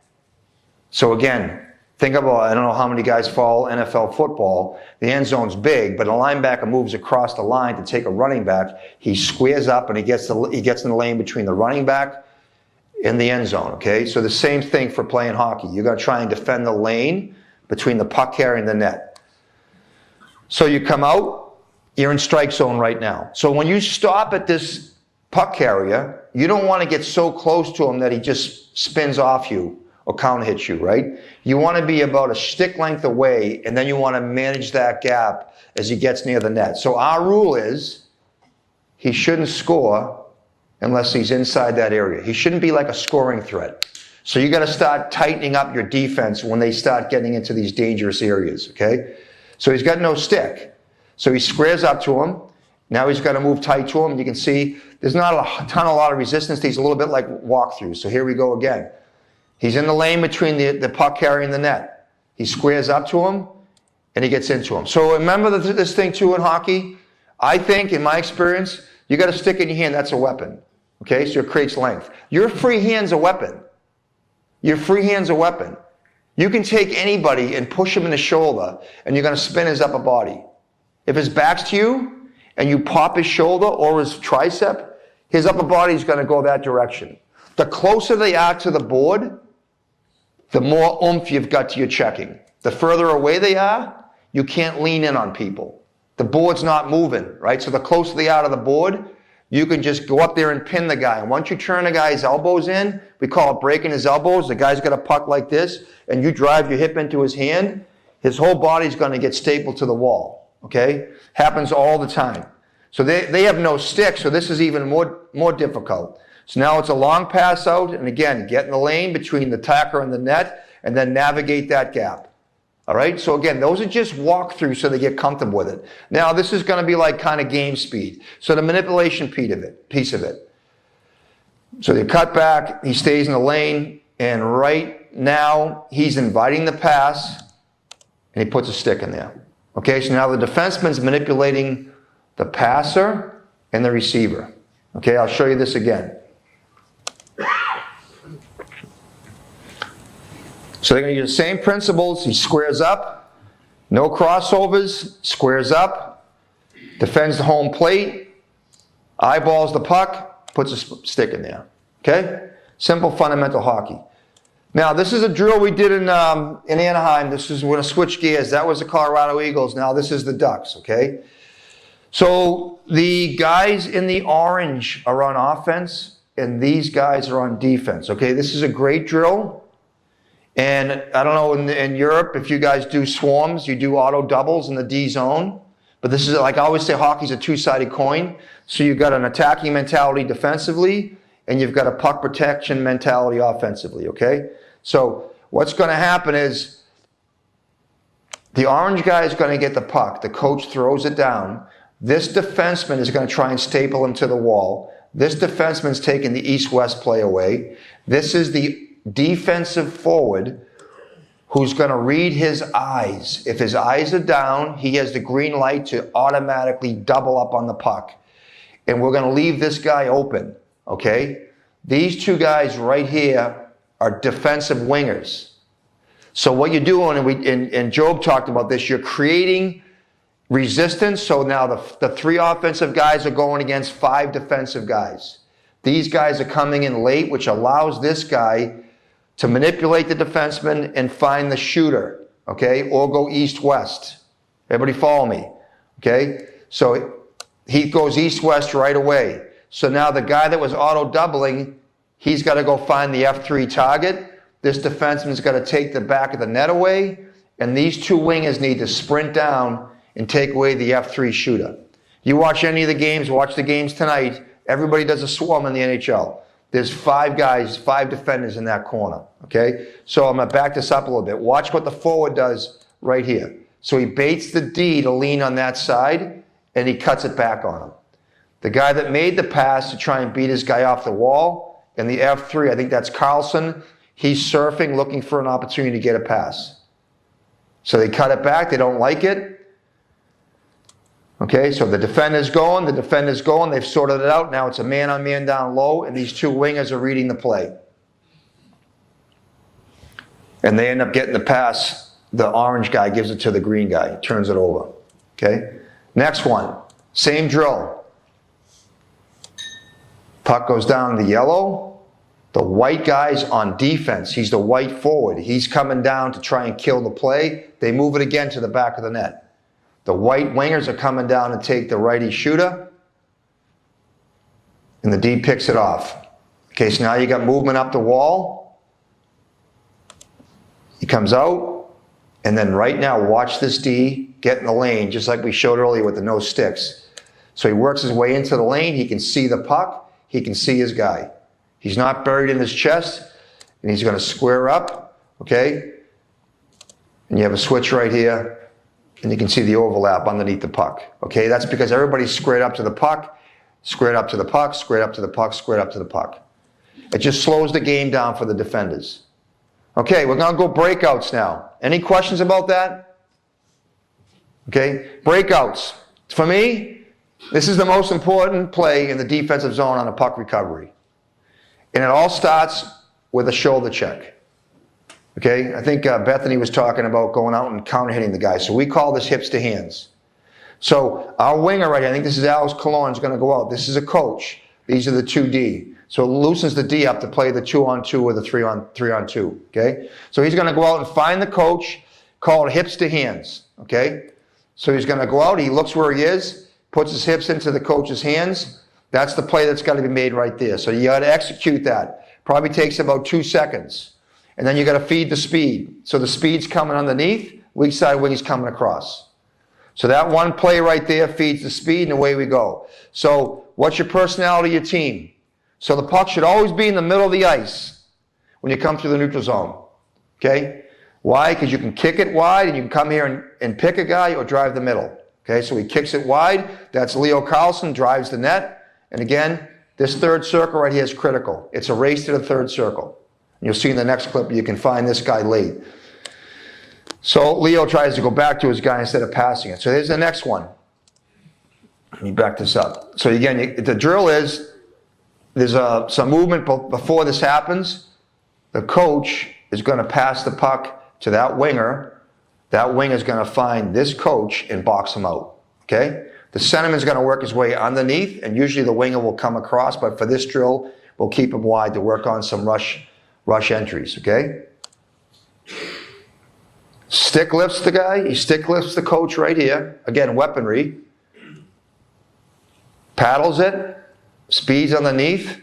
So again, think about, I don't know how many guys follow NFL football. The end zone's big, but a linebacker moves across the line to take a running back. He squares up and he gets in the lane between the running back and the end zone, okay? So the same thing for playing hockey. You're going to try and defend the lane between the puck carrier and the net. So you come out, you're in strike zone right now. So when you stop at this puck carrier, you don't want to get so close to him that he just spins off you or counter hits you, right? You want to be about a stick length away, and then you want to manage that gap as he gets near the net. So our rule is he shouldn't score unless he's inside that area. He shouldn't be like a scoring threat. So you got to start tightening up your defense when they start getting into these dangerous areas, okay? So he's got no stick. So he squares up to him. Now he's got to move tight to him. You can see there's not a lot of resistance. He's a little bit like walkthroughs. So here we go again. He's in the lane between the puck carrier and the net. He squares up to him, and he gets into him. So remember this thing too in hockey. I think, in my experience, you got a stick in your hand. That's a weapon. Okay, so it creates length. Your free hand's a weapon. Your free hand's a weapon. You can take anybody and push him in the shoulder, and you're going to spin his upper body. If his back's to you, and you pop his shoulder or his tricep, his upper body's going to go that direction. The closer they are to the board, the more oomph you've got to your checking. The further away they are, you can't lean in on people. The board's not moving, right? So the closer they are to the board, you can just go up there and pin the guy. And once you turn the guy's elbows in, we call it breaking his elbows. The guy's got a puck like this, and you drive your hip into his hand, his whole body's going to get stapled to the wall, okay? Happens all the time. So they have no stick, so this is even more difficult. So now it's a long pass out, and again, get in the lane between the attacker and the net, and then navigate that gap. All right, so again, those are just walkthroughs so they get comfortable with it. Now, this is going to be like kind of game speed. So the manipulation piece of it. So they cut back, he stays in the lane, and right now he's inviting the pass, and he puts a stick in there. Okay, so now the defenseman's manipulating the passer and the receiver. Okay, I'll show you this again. So they're going to use the same principles. He squares up, no crossovers, squares up, defends the home plate, eyeballs the puck, puts a stick in there. Okay? Simple fundamental hockey. Now, this is a drill we did in Anaheim. This is, we're going to switch gears. That was the Colorado Eagles. Now this is the Ducks. Okay? So the guys in the orange are on offense, and these guys are on defense. Okay? This is a great drill. And I don't know, in Europe, if you guys do swarms, you do auto doubles in the D zone. But this is, like I always say, hockey's a two-sided coin. So you've got an attacking mentality defensively, and you've got a puck protection mentality offensively, okay? So what's going to happen is the orange guy is going to get the puck. The coach throws it down. This defenseman is going to try and staple him to the wall. This defenseman's taking the east-west play away. This is the defensive forward who's going to read his eyes. If his eyes are down, he has the green light to automatically double up on the puck. And we're going to leave this guy open, okay? These two guys right here are defensive wingers. So what you're doing, and Job talked about this, you're creating resistance. So now the three offensive guys are going against 5 defensive guys. These guys are coming in late, which allows this guy to manipulate the defenseman and find the shooter, okay? Or go east-west. Everybody follow me, okay? So he goes east-west right away. So now the guy that was auto-doubling, he's got to go find the F3 target. This defenseman's got to take the back of the net away, and these two wingers need to sprint down and take away the F3 shooter. You watch any of the games, watch the games tonight, everybody does a swarm in the NHL. There's 5 guys, 5 defenders in that corner, okay? So I'm going to back this up a little bit. Watch what the forward does right here. So he baits the D to lean on that side, and he cuts it back on him. The guy that made the pass to try and beat his guy off the wall, and the F3, I think that's Carlson, he's surfing, looking for an opportunity to get a pass. So they cut it back, they don't like it. Okay, so the defender's going, they've sorted it out. Now it's a man-on-man down low, and these two wingers are reading the play. And they end up getting the pass. The orange guy gives it to the green guy, turns it over. Okay, next one, same drill. Puck goes down to the yellow. The white guy's on defense. He's the white forward. He's coming down to try and kill the play. They move it again to the back of the net. The white wingers are coming down to take the righty shooter, and the D picks it off. Okay, so now you got movement up the wall. He comes out, and then right now, watch this D get in the lane, just like we showed earlier with the no sticks. So he works his way into the lane. He can see the puck. He can see his guy. He's not buried in his chest, and he's going to square up, okay? And you have a switch right here. And you can see the overlap underneath the puck. Okay, that's because everybody's squared up to the puck, squared up to the puck, squared up to the puck, squared up to the puck. It just slows the game down for the defenders. Okay, we're going to go breakouts now. Any questions about that? Okay, breakouts. For me, this is the most important play in the defensive zone on a puck recovery. And it all starts with a shoulder check. Okay, I think Bethany was talking about going out and counter hitting the guy. So we call this hips to hands. So our winger right here, I think this is Alex Cologne, is going to go out. This is a coach. These are the 2D. So it loosens the D up to play the 2-on-2 or the 3-on-2. Okay, so he's going to go out and find the coach, call it hips to hands. Okay, so he's going to go out. He looks where he is, puts his hips into the coach's hands. That's the play that's got to be made right there. So you got to execute that. Probably takes about 2 seconds. And then you got to feed the speed. So the speed's coming underneath, weak side wing is coming across. So that one play right there feeds the speed, and away we go. So what's your personality of your team? So the puck should always be in the middle of the ice when you come through the neutral zone. Okay? Why? Because you can kick it wide, and you can come here and pick a guy or drive the middle. Okay? So he kicks it wide. That's Leo Carlson, drives the net. And again, this third circle right here is critical. It's a race to the third circle. You'll see in the next clip, you can find this guy late. So Leo tries to go back to his guy instead of passing it. So here's the next one. Let me back this up. So again, the drill is, there's some movement before this happens. The coach is going to pass the puck to that winger. That winger is going to find this coach and box him out. Okay? The centerman is going to work his way underneath, and usually the winger will come across, but for this drill, we'll keep him wide to work on some rush entries, okay? Stick lifts the guy. He stick lifts the coach right here. Again, weaponry. Paddles it. Speeds underneath.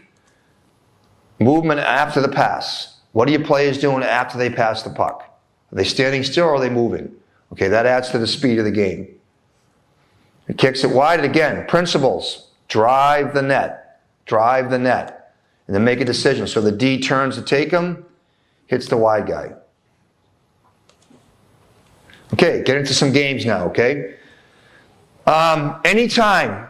Movement after the pass. What are your players doing after they pass the puck? Are they standing still or are they moving? Okay, that adds to the speed of the game. He kicks it wide, and again, principles. Drive the net. Drive the net. And then make a decision. So the D turns to take him, hits the wide guy. Okay, get into some games now, okay? Anytime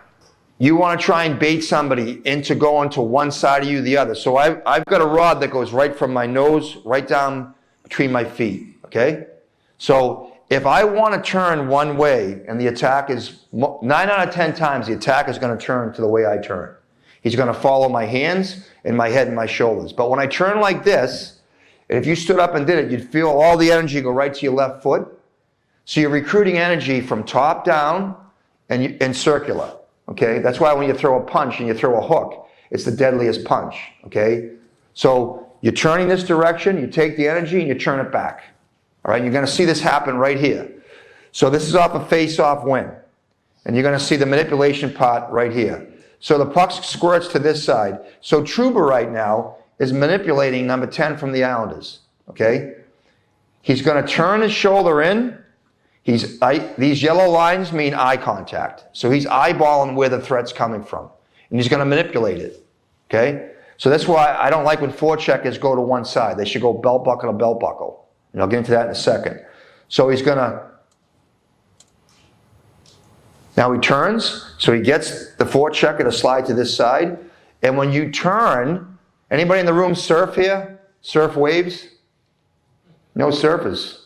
you want to try and bait somebody into going to one side of you, the other. So I've got a rod that goes right from my nose, right down between my feet, okay? So if I want to turn one way, and the attack is, 9 out of 10 times, the attack is going to turn to the way I turn. He's going to follow my hands and my head and my shoulders. But when I turn like this, and if you stood up and did it, you'd feel all the energy go right to your left foot. So you're recruiting energy from top down and circular. Okay? That's why when you throw a punch and you throw a hook, it's the deadliest punch. Okay? So you're turning this direction, you take the energy and you turn it back. All right? You're going to see this happen right here. So this is off a face-off win. And you're going to see the manipulation part right here. So the puck squirts to this side. So Trouba right now is manipulating number 10 from the Islanders. Okay? He's going to turn his shoulder in. These yellow lines mean eye contact. So he's eyeballing where the threat's coming from. And he's going to manipulate it. Okay? So that's why I don't like when forecheckers go to one side. They should go belt buckle to belt buckle. And I'll get into that in a second. So he's going to... Now he turns, so he gets the forechecker to slide to this side. And when you turn, anybody in the room surf here? Surf waves? No surfers.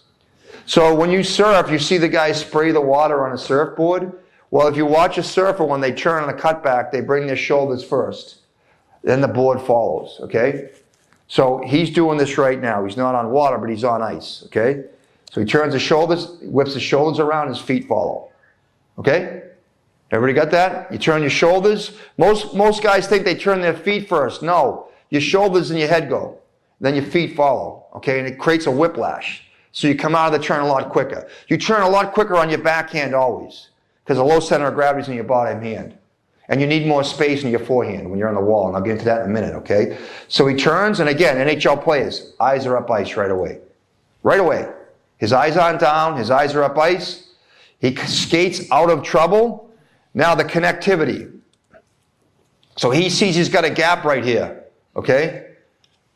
So when you surf, you see the guys spray the water on a surfboard. Well, if you watch a surfer, when they turn on a cutback, they bring their shoulders first. Then the board follows, okay? So he's doing this right now. He's not on water, but he's on ice, okay? So he turns his shoulders, whips his shoulders around, his feet follow. Okay? Everybody got that? You turn your shoulders. Most guys think they turn their feet first. No. Your shoulders and your head go. Then your feet follow. Okay? And it creates a whiplash. So you come out of the turn a lot quicker. You turn a lot quicker on your backhand always. Because the low center of gravity is in your bottom hand. And you need more space in your forehand when you're on the wall. And I'll get into that in a minute, okay? So he turns, and again, NHL players, eyes are up ice right away. Right away. His eyes aren't down. His eyes are up ice. He skates out of trouble. Now the connectivity. So he sees he's got a gap right here. Okay?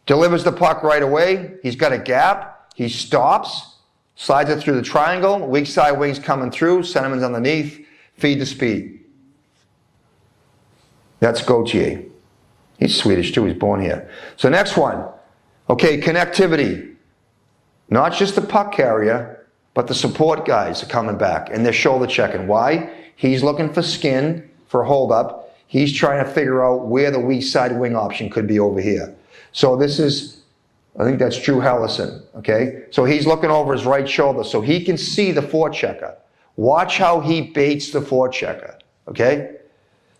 Delivers the puck right away. He's got a gap. He stops. Slides it through the triangle. Weak side wings coming through. Centerman's underneath. Feed the speed. That's Gauthier. He's Swedish too. He's born here. So next one. Okay, connectivity. Not just the puck carrier, but the support guys are coming back, and they're shoulder checking. Why? He's looking for skin for a hold-up. He's trying to figure out where the weak side wing option could be over here. So this is, I think that's Drew Hellison, okay? So he's looking over his right shoulder so he can see the forechecker. Watch how he baits the forechecker, okay?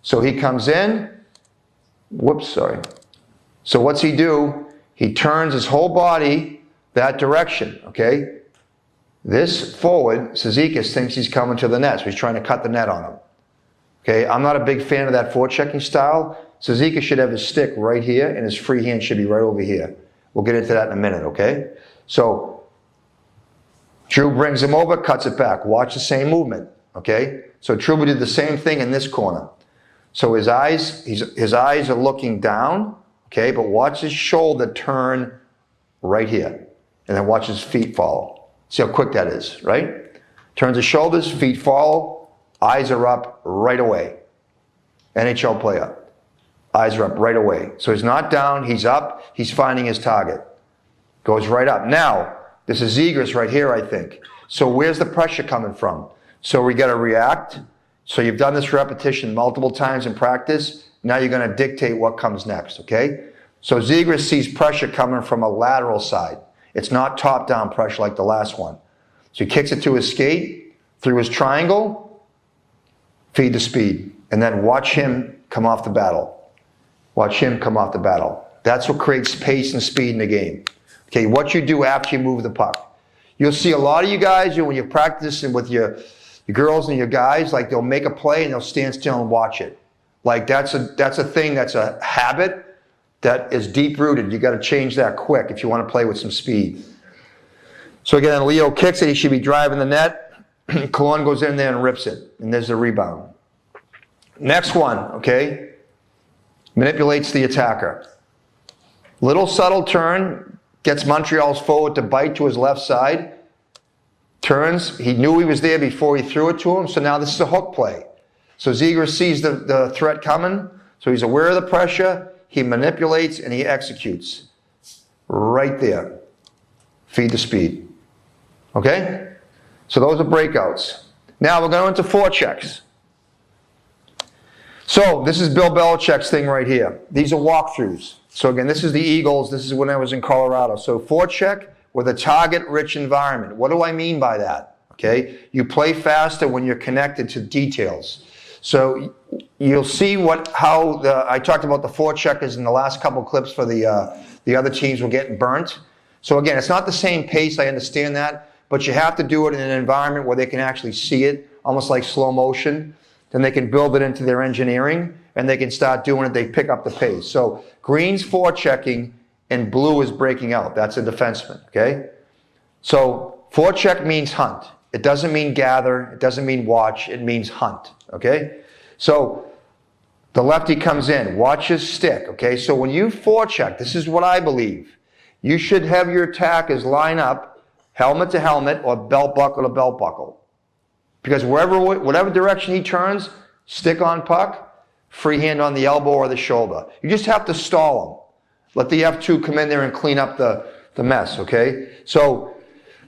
So he comes in. Whoops, sorry. So what's he do? He turns his whole body that direction, okay? This forward, Cizikas, thinks he's coming to the net, so he's trying to cut the net on him. Okay, I'm not a big fan of that forechecking style. So Zika should have his stick right here and his free hand should be right over here. We'll get into that in a minute, okay? So Drew brings him over, cuts it back. Watch the same movement, okay? So Trouba did the same thing in this corner. So his eyes are looking down, okay? But watch his shoulder turn right here. And then watch his feet follow. See how quick that is, right? Turns his shoulders, feet follow, eyes are up right away. NHL player. Eyes are up right away. So he's not down, he's up, he's finding his target. Goes right up. Now, this is Zegras right here, I think. So where's the pressure coming from? So we got to react. So you've done this repetition multiple times in practice. Now you're going to dictate what comes next, okay? So Zegras sees pressure coming from a lateral side. It's not top-down pressure like the last one. So he kicks it to his skate, through his triangle, feed the speed, and then watch him come off the battle. Watch him come off the battle. That's what creates pace and speed in the game. Okay, what you do after you move the puck. You'll see a lot of you guys, when you're practicing with your girls and your guys, like they'll make a play and they'll stand still and watch it. Like that's a thing, that's a habit that is deep-rooted. You got to change that quick if you want to play with some speed. So again, Leo kicks it. He should be driving the net. Colon goes in there and rips it. And there's a rebound. Next one, okay? Manipulates the attacker. Little subtle turn. Gets Montreal's forward to bite to his left side. Turns. He knew he was there before he threw it to him. So now this is a hook play. So Zegras sees the threat coming. So he's aware of the pressure. He manipulates and he executes. Right there. Feed the speed. Okay? So those are breakouts. Now we're going into forechecks. So this is Bill Belichick's thing right here. These are walkthroughs. So again, this is the Eagles. This is when I was in Colorado. So forecheck with a target-rich environment. What do I mean by that? Okay? You play faster when you're connected to details. So you'll see how I talked about the forecheckers in the last couple clips for the other teams were getting burnt. So again, it's not the same pace, I understand that, but you have to do it in an environment where they can actually see it, almost like slow motion. Then they can build it into their engineering, and they can start doing it. They pick up the pace. So green's forechecking, and blue is breaking out. That's a defenseman, okay? So forecheck means hunt. It doesn't mean gather. It doesn't mean watch. It means hunt, okay? So the lefty comes in. Watch his stick, okay? So when you forecheck, this is what I believe. You should have your attackers line up helmet to helmet or belt buckle to belt buckle. Because whatever direction he turns, stick on puck, free hand on the elbow or the shoulder. You just have to stall him. Let the F2 come in there and clean up the mess, okay? So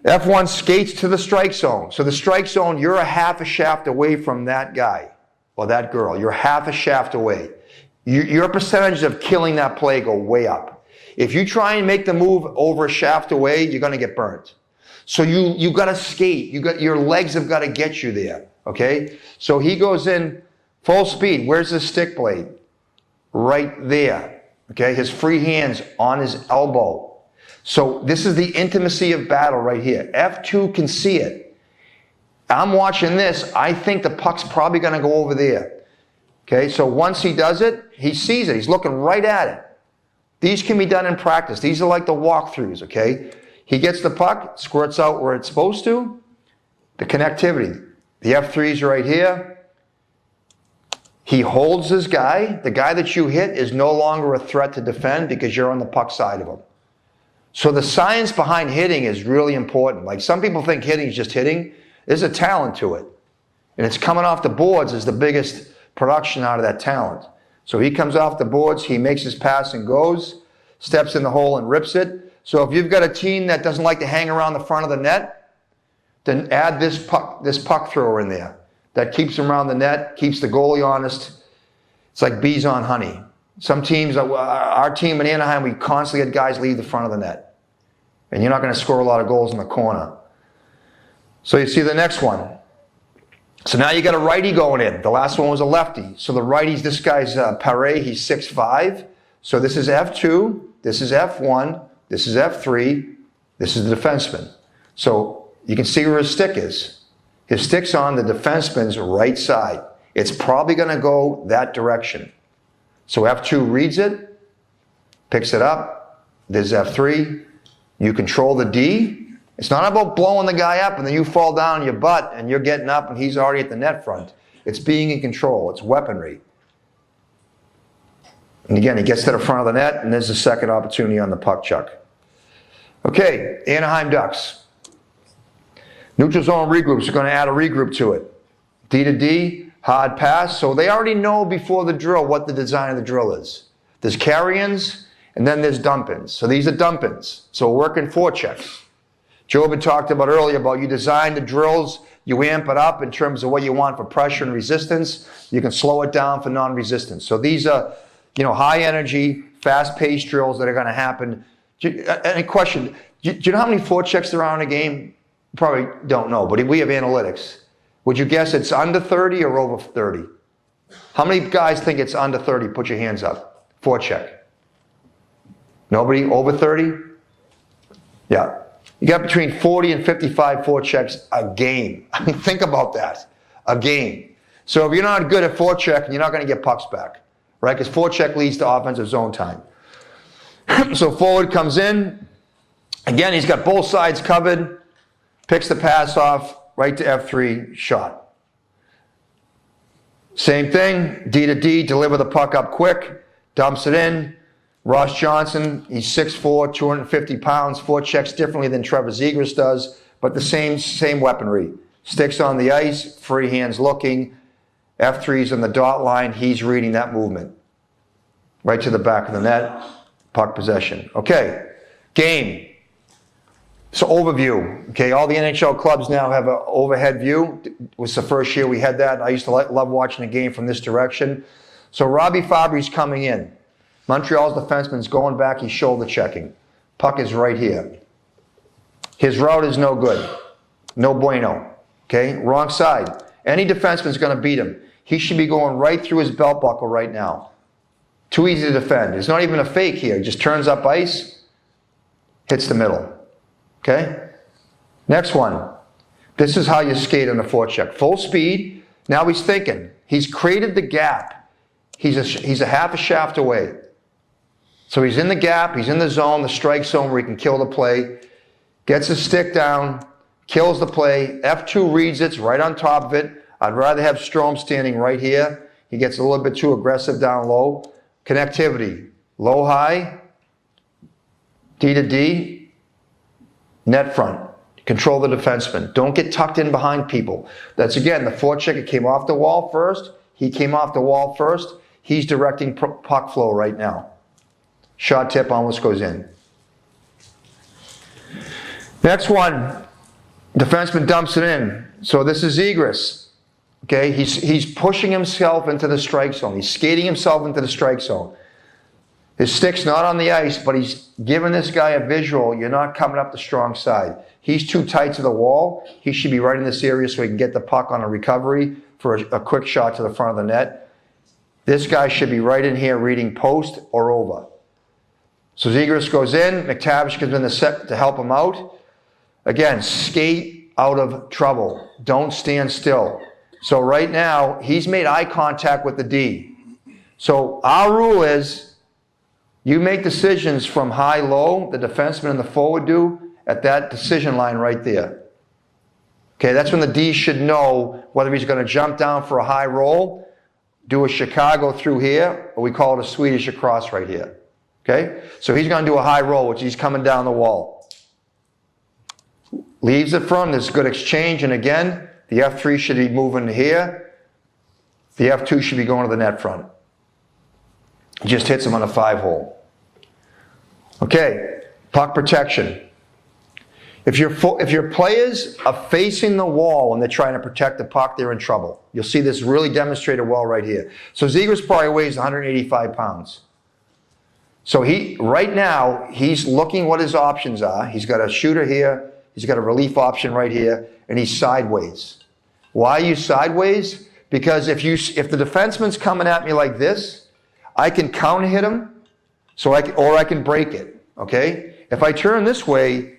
F1 skates to the strike zone. So the strike zone, you're a half a shaft away from that guy or that girl. You're half a shaft away. Your percentage of killing that play go way up. If you try and make the move over a shaft away, you're going to get burnt. So you got to skate. Your legs have got to get you there, okay? So he goes in full speed. Where's his stick blade? Right there, okay? His free hand's on his elbow. So this is the intimacy of battle right here. F2 can see it. I'm watching this. I think the puck's probably going to go over there, okay? So once he does it, he sees it. He's looking right at it. These can be done in practice. These are like the walkthroughs, okay? He gets the puck, squirts out where it's supposed to. The connectivity. The F3's right here. He holds his guy. The guy that you hit is no longer a threat to defend because you're on the puck side of him. So the science behind hitting is really important. Like some people think hitting is just hitting. There's a talent to it. And it's coming off the boards is the biggest production out of that talent. So he comes off the boards, he makes his pass and goes, steps in the hole and rips it. So if you've got a team that doesn't like to hang around the front of the net, then add this puck thrower in there. That keeps them around the net, keeps the goalie honest. It's like bees on honey. Some teams, our team in Anaheim, we constantly had guys leave the front of the net. And you're not going to score a lot of goals in the corner. So you see the next one. So now you got a righty going in. The last one was a lefty. So the righties, this guy's Paré, he's 6'5". So this is F2, this is F1, this is F3, this is the defenseman. So you can see where his stick is. His stick's on the defenseman's right side. It's probably going to go that direction. So F2 reads it, picks it up. There's F3. You control the D. It's not about blowing the guy up and then you fall down on your butt and you're getting up and he's already at the net front. It's being in control. It's weaponry. And again, he gets to the front of the net and there's the second opportunity on the puck chuck. Okay, Anaheim Ducks. Neutral zone regroups are going to add a regroup to it. D to D, hard pass. So they already know before the drill what the design of the drill is. There's carry-ins and then there's dump-ins. So these are dump-ins. So we're working forechecks. Joe had talked about earlier about you design the drills, you amp it up in terms of what you want for pressure and resistance. You can slow it down for non-resistance. So these are, high energy, fast-paced drills that are going to happen. Any question? Do you know how many forechecks there are in a game? Probably don't know, but we have analytics. Would you guess it's under 30 or over 30? How many guys think it's under 30? Put your hands up. Forecheck. Nobody? Over 30? Yeah. You got between 40 and 55 forechecks a game. I mean, think about that. A game. So if you're not good at forechecking, you're not going to get pucks back, right? Because forecheck leads to offensive zone time. So forward comes in. Again, he's got both sides covered. Picks the pass off, right to F3, shot. Same thing, D to D, deliver the puck up quick, dumps it in. Ross Johnson, he's 6'4", 250 pounds, forechecks differently than Trevor Zegras does, but the same weaponry. Sticks on the ice, free hands looking. F3's on the dot line, he's reading that movement. Right to the back of the net, puck possession. Okay, game. So overview. Okay, all the NHL clubs now have an overhead view. It was the first year we had that. I used to love watching a game from this direction. So Robbie Fabry's coming in. Montreal's defenseman's going back, he's shoulder checking. Puck is right here. His route is no good. No bueno. Okay, wrong side. Any defenseman's going to beat him. He should be going right through his belt buckle right now. Too easy to defend. It's not even a fake here. He just turns up ice, hits the middle. Okay? Next one. This is how you skate on the forecheck. Full speed. Now he's thinking. He's created the gap. He's a half a shaft away. So he's in the gap, he's in the zone, the strike zone where he can kill the play. Gets his stick down, kills the play. F2 reads it, it's right on top of it. I'd rather have Strome standing right here. He gets a little bit too aggressive down low. Connectivity. Low, high. D to D. Net front. Control the defenseman. Don't get tucked in behind people. That's, again, the forecheck. It came off the wall first. He came off the wall first. He's directing puck flow right now. Shot tip almost goes in. Next one. Defenseman dumps it in. So this is Zegras. Okay, he's pushing himself into the strike zone. He's skating himself into the strike zone. His stick's not on the ice, but he's giving this guy a visual. You're not coming up the strong side. He's too tight to the wall. He should be right in this area so he can get the puck on a recovery for a quick shot to the front of the net. This guy should be right in here reading post or over. So Zegras goes in. McTavish comes in the set to help him out. Again, skate out of trouble. Don't stand still. So right now, he's made eye contact with the D. So our rule is you make decisions from high-low, the defenseman and the forward do, at that decision line right there. Okay, that's when the D should know whether he's going to jump down for a high roll, do a Chicago through here, or we call it a Swedish across right here. Okay, so he's going to do a high roll, which he's coming down the wall. Leaves it from, there's good exchange, and again, the F3 should be moving here. The F2 should be going to the net front. Just hits him on a 5-hole. Okay, puck protection. If your players are facing the wall and they're trying to protect the puck, they're in trouble. You'll see this really demonstrated well right here. So Zegras probably weighs 185 pounds. So right now, he's looking what his options are. He's got a shooter here. He's got a relief option right here, and he's sideways. Why are you sideways? Because if the defenseman's coming at me like this, I can counter hit him, or I can break it. Okay? If I turn this way,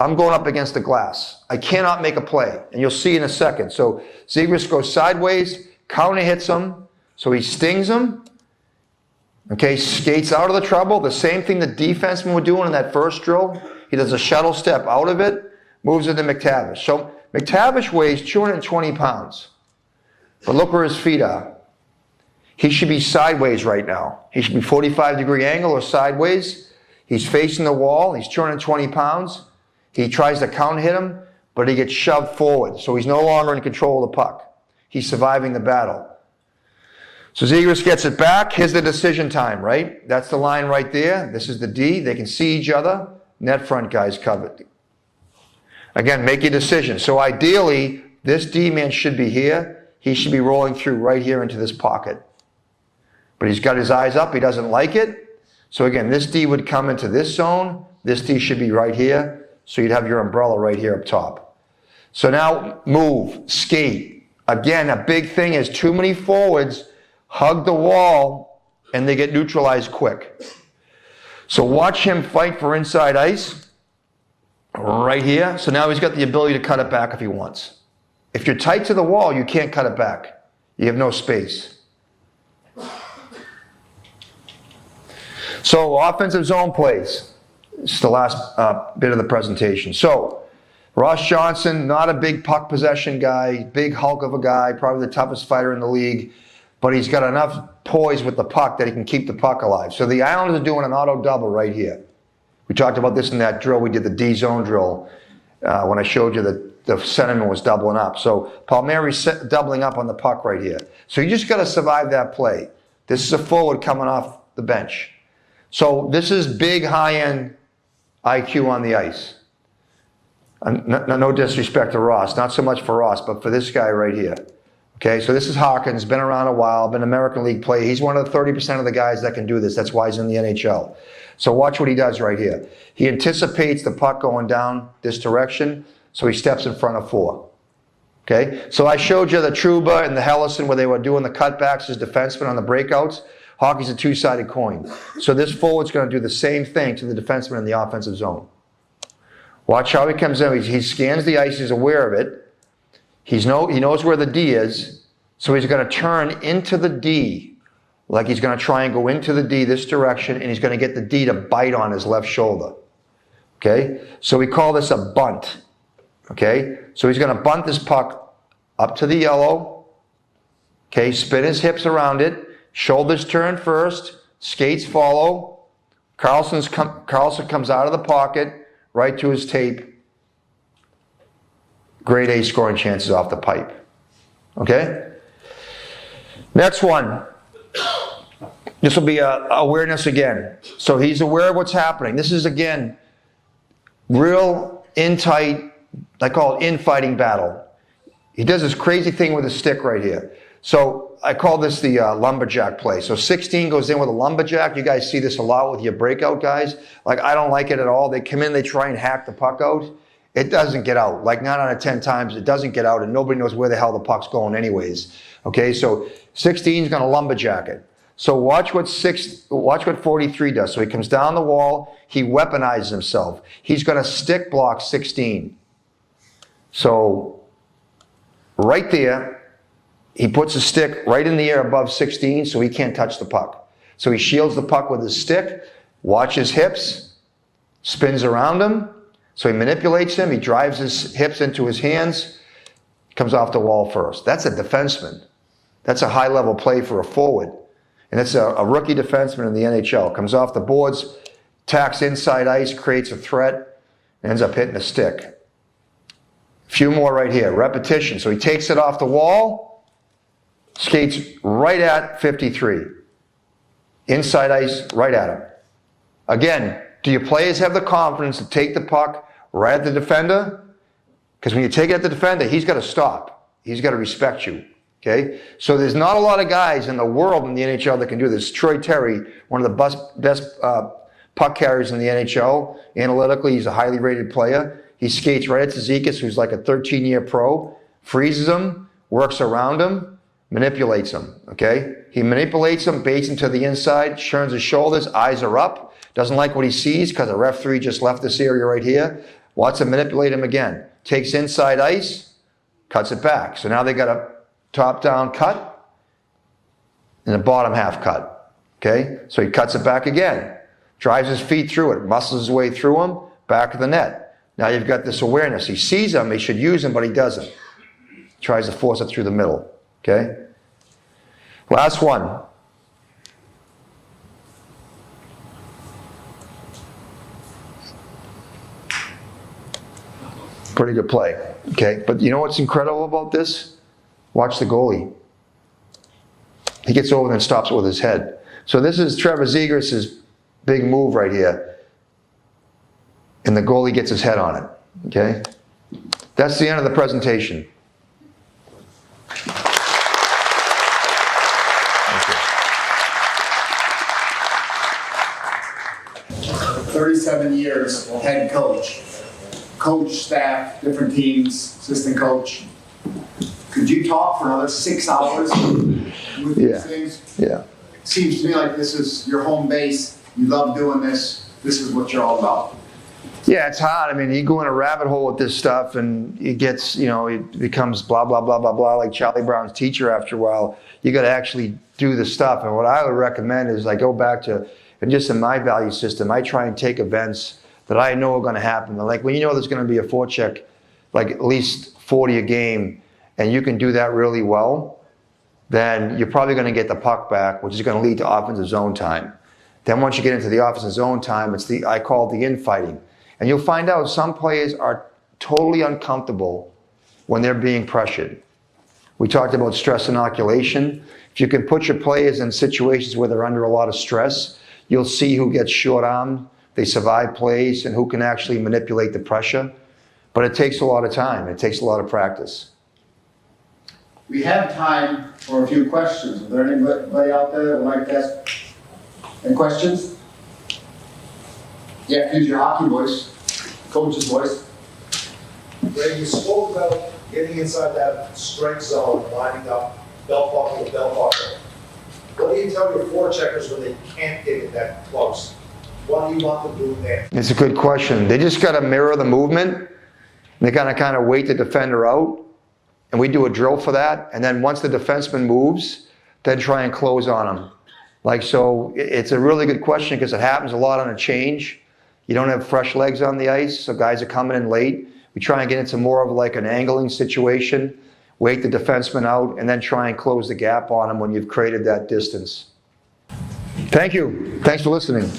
I'm going up against the glass. I cannot make a play, and you'll see in a second. So Zegras goes sideways, counter hits him, so he stings him, okay, skates out of the trouble. The same thing the defensemen were doing in that first drill. He does a shuttle step out of it, moves into McTavish. So McTavish weighs 220 pounds, but look where his feet are. He should be sideways right now. He should be 45-degree angle or sideways. He's facing the wall. He's 220 pounds. He tries to counter hit him, but he gets shoved forward, so he's no longer in control of the puck. He's surviving the battle. So Zegras gets it back. Here's the decision time, right? That's the line right there. This is the D. They can see each other. Net front guy's covered. Again, make your decision. So ideally, this D-man should be here. He should be rolling through right here into this pocket. But he's got his eyes up. He doesn't like it. So again, this D would come into this zone. This D should be right here. So you'd have your umbrella right here up top. So now move, skate. Again, a big thing is too many forwards hug the wall and they get neutralized quick. So watch him fight for inside ice right here. So now he's got the ability to cut it back if he wants. If you're tight to the wall, you can't cut it back. You have no space. So offensive zone plays. It's the last bit of the presentation. So Ross Johnson, not a big puck possession guy, big hulk of a guy, probably the toughest fighter in the league, but he's got enough poise with the puck that he can keep the puck alive. So the Islanders are doing an auto double right here. We talked about this in that drill. We did the D zone drill when I showed you that the centerman was doubling up. So Palmieri's doubling up on the puck right here. So you just got to survive that play. This is a forward coming off the bench. So this is big, high-end IQ on the ice. No disrespect to Ross, not so much for Ross, but for this guy right here. Okay, so this is Hawkins, been around a while, been American League player. He's one of the 30% of the guys that can do this. That's why he's in the NHL. So watch what he does right here. He anticipates the puck going down this direction, so he steps in front of 4. Okay, so I showed you the Trouba and the Hellison where they were doing the cutbacks as defensemen on the breakouts. Hockey's a two-sided coin. So this forward's going to do the same thing to the defenseman in the offensive zone. Watch how he comes in. He scans the ice. He's aware of it. He knows where the D is. So he's going to turn into the D, like he's going to try and go into the D this direction, and he's going to get the D to bite on his left shoulder. Okay? So we call this a bunt. Okay? So he's going to bunt this puck up to the yellow. Okay? Spin his hips around it. Shoulders turn first, skates follow. Carlson comes out of the pocket, right to his tape. Grade A scoring chances off the pipe. Okay? Next one. This will be awareness again. So he's aware of what's happening. This is, again, real in-tight, I call it infighting battle. He does this crazy thing with his stick right here. So I call this the lumberjack play. So 16 goes in with a lumberjack. You guys see this a lot with your breakout guys. Like, I don't like it at all. They come in, they try and hack the puck out. It doesn't get out. Like 9 out of 10 times, it doesn't get out, and nobody knows where the hell the puck's going anyways. Okay, so 16 is going to lumberjack it. So watch what 43 does. So he comes down the wall. He weaponizes himself. He's going to stick block 16. So right there, he puts his stick right in the air above 16 so he can't touch the puck. So he shields the puck with his stick, watch his hips, spins around him. So he manipulates him. He drives his hips into his hands, comes off the wall first. That's a defenseman. That's a high-level play for a forward. And it's a rookie defenseman in the NHL. Comes off the boards, tacks inside ice, creates a threat, and ends up hitting a stick. A few more right here. Repetition. So he takes it off the wall, skates right at 53. Inside ice, right at him. Again, do your players have the confidence to take the puck right at the defender? Because when you take it at the defender, he's got to stop. He's got to respect you. Okay? So there's not a lot of guys in the world in the NHL that can do this. Troy Terry, one of the best puck carriers in the NHL. Analytically, he's a highly rated player. He skates right at Zizekas, who's like a 13-year pro, freezes him, works around him, manipulates him. Okay? He manipulates him, baits him to the inside, turns his shoulders, eyes are up, doesn't like what he sees because the referee just left this area right here. Wants to manipulate him again. Takes inside ice, cuts it back. So now they got a top-down cut. and the bottom half cut. Okay? So he cuts it back again, drives his feet through it, muscles his way through them, back of the net. Now you've got this awareness. He sees them, he should use them, but he doesn't. Tries to force it through the middle. Okay? Last one. Pretty good play. Okay? But you know what's incredible about this? Watch the goalie. He gets over and stops it with his head. So this is Trevor Zegras' big move right here. And the goalie gets his head on it. Okay? That's the end of the presentation. 37 years head coach. Coach, staff, different teams, assistant coach. Could you talk for another 6 hours with these things? Yeah. Seems to me like this is your home base. You love doing this. This is what you're all about. Yeah, it's hard. I mean, you go in a rabbit hole with this stuff and it gets, it becomes blah, blah, blah, blah, blah, like Charlie Brown's teacher after a while. You got to actually do the stuff. And what I would recommend is I go back to, and just in my value system, I try and take events that I know are going to happen. Like when you know there's going to be a forecheck, like at least 40 a game, and you can do that really well, then you're probably going to get the puck back, which is going to lead to offensive zone time. Then once you get into the offensive zone time, I call it the infighting. And you'll find out some players are totally uncomfortable when they're being pressured. We talked about stress inoculation. If you can put your players in situations where they're under a lot of stress, you'll see who gets short-armed, they survive plays, and who can actually manipulate the pressure. But it takes a lot of time. It takes a lot of practice. We have time for a few questions. Is there anybody out there that would like to ask any questions? Yeah, use your hockey voice, coach's voice. Ray, you spoke about getting inside that strike zone, lining up belt buckle to belt buckle. What do you tell your forecheckers when they can't get it that close? What do you want them doing there? It's a good question. They just got to mirror the movement. They got to kind of wait the defender out. And we do a drill for that. And then once the defenseman moves, then try and close on them. Like, so it's a really good question because it happens a lot on a change. You don't have fresh legs on the ice, so guys are coming in late. We try and get into more of like an angling situation, wait the defenseman out, and then try and close the gap on them when you've created that distance. Thank you. Thanks for listening.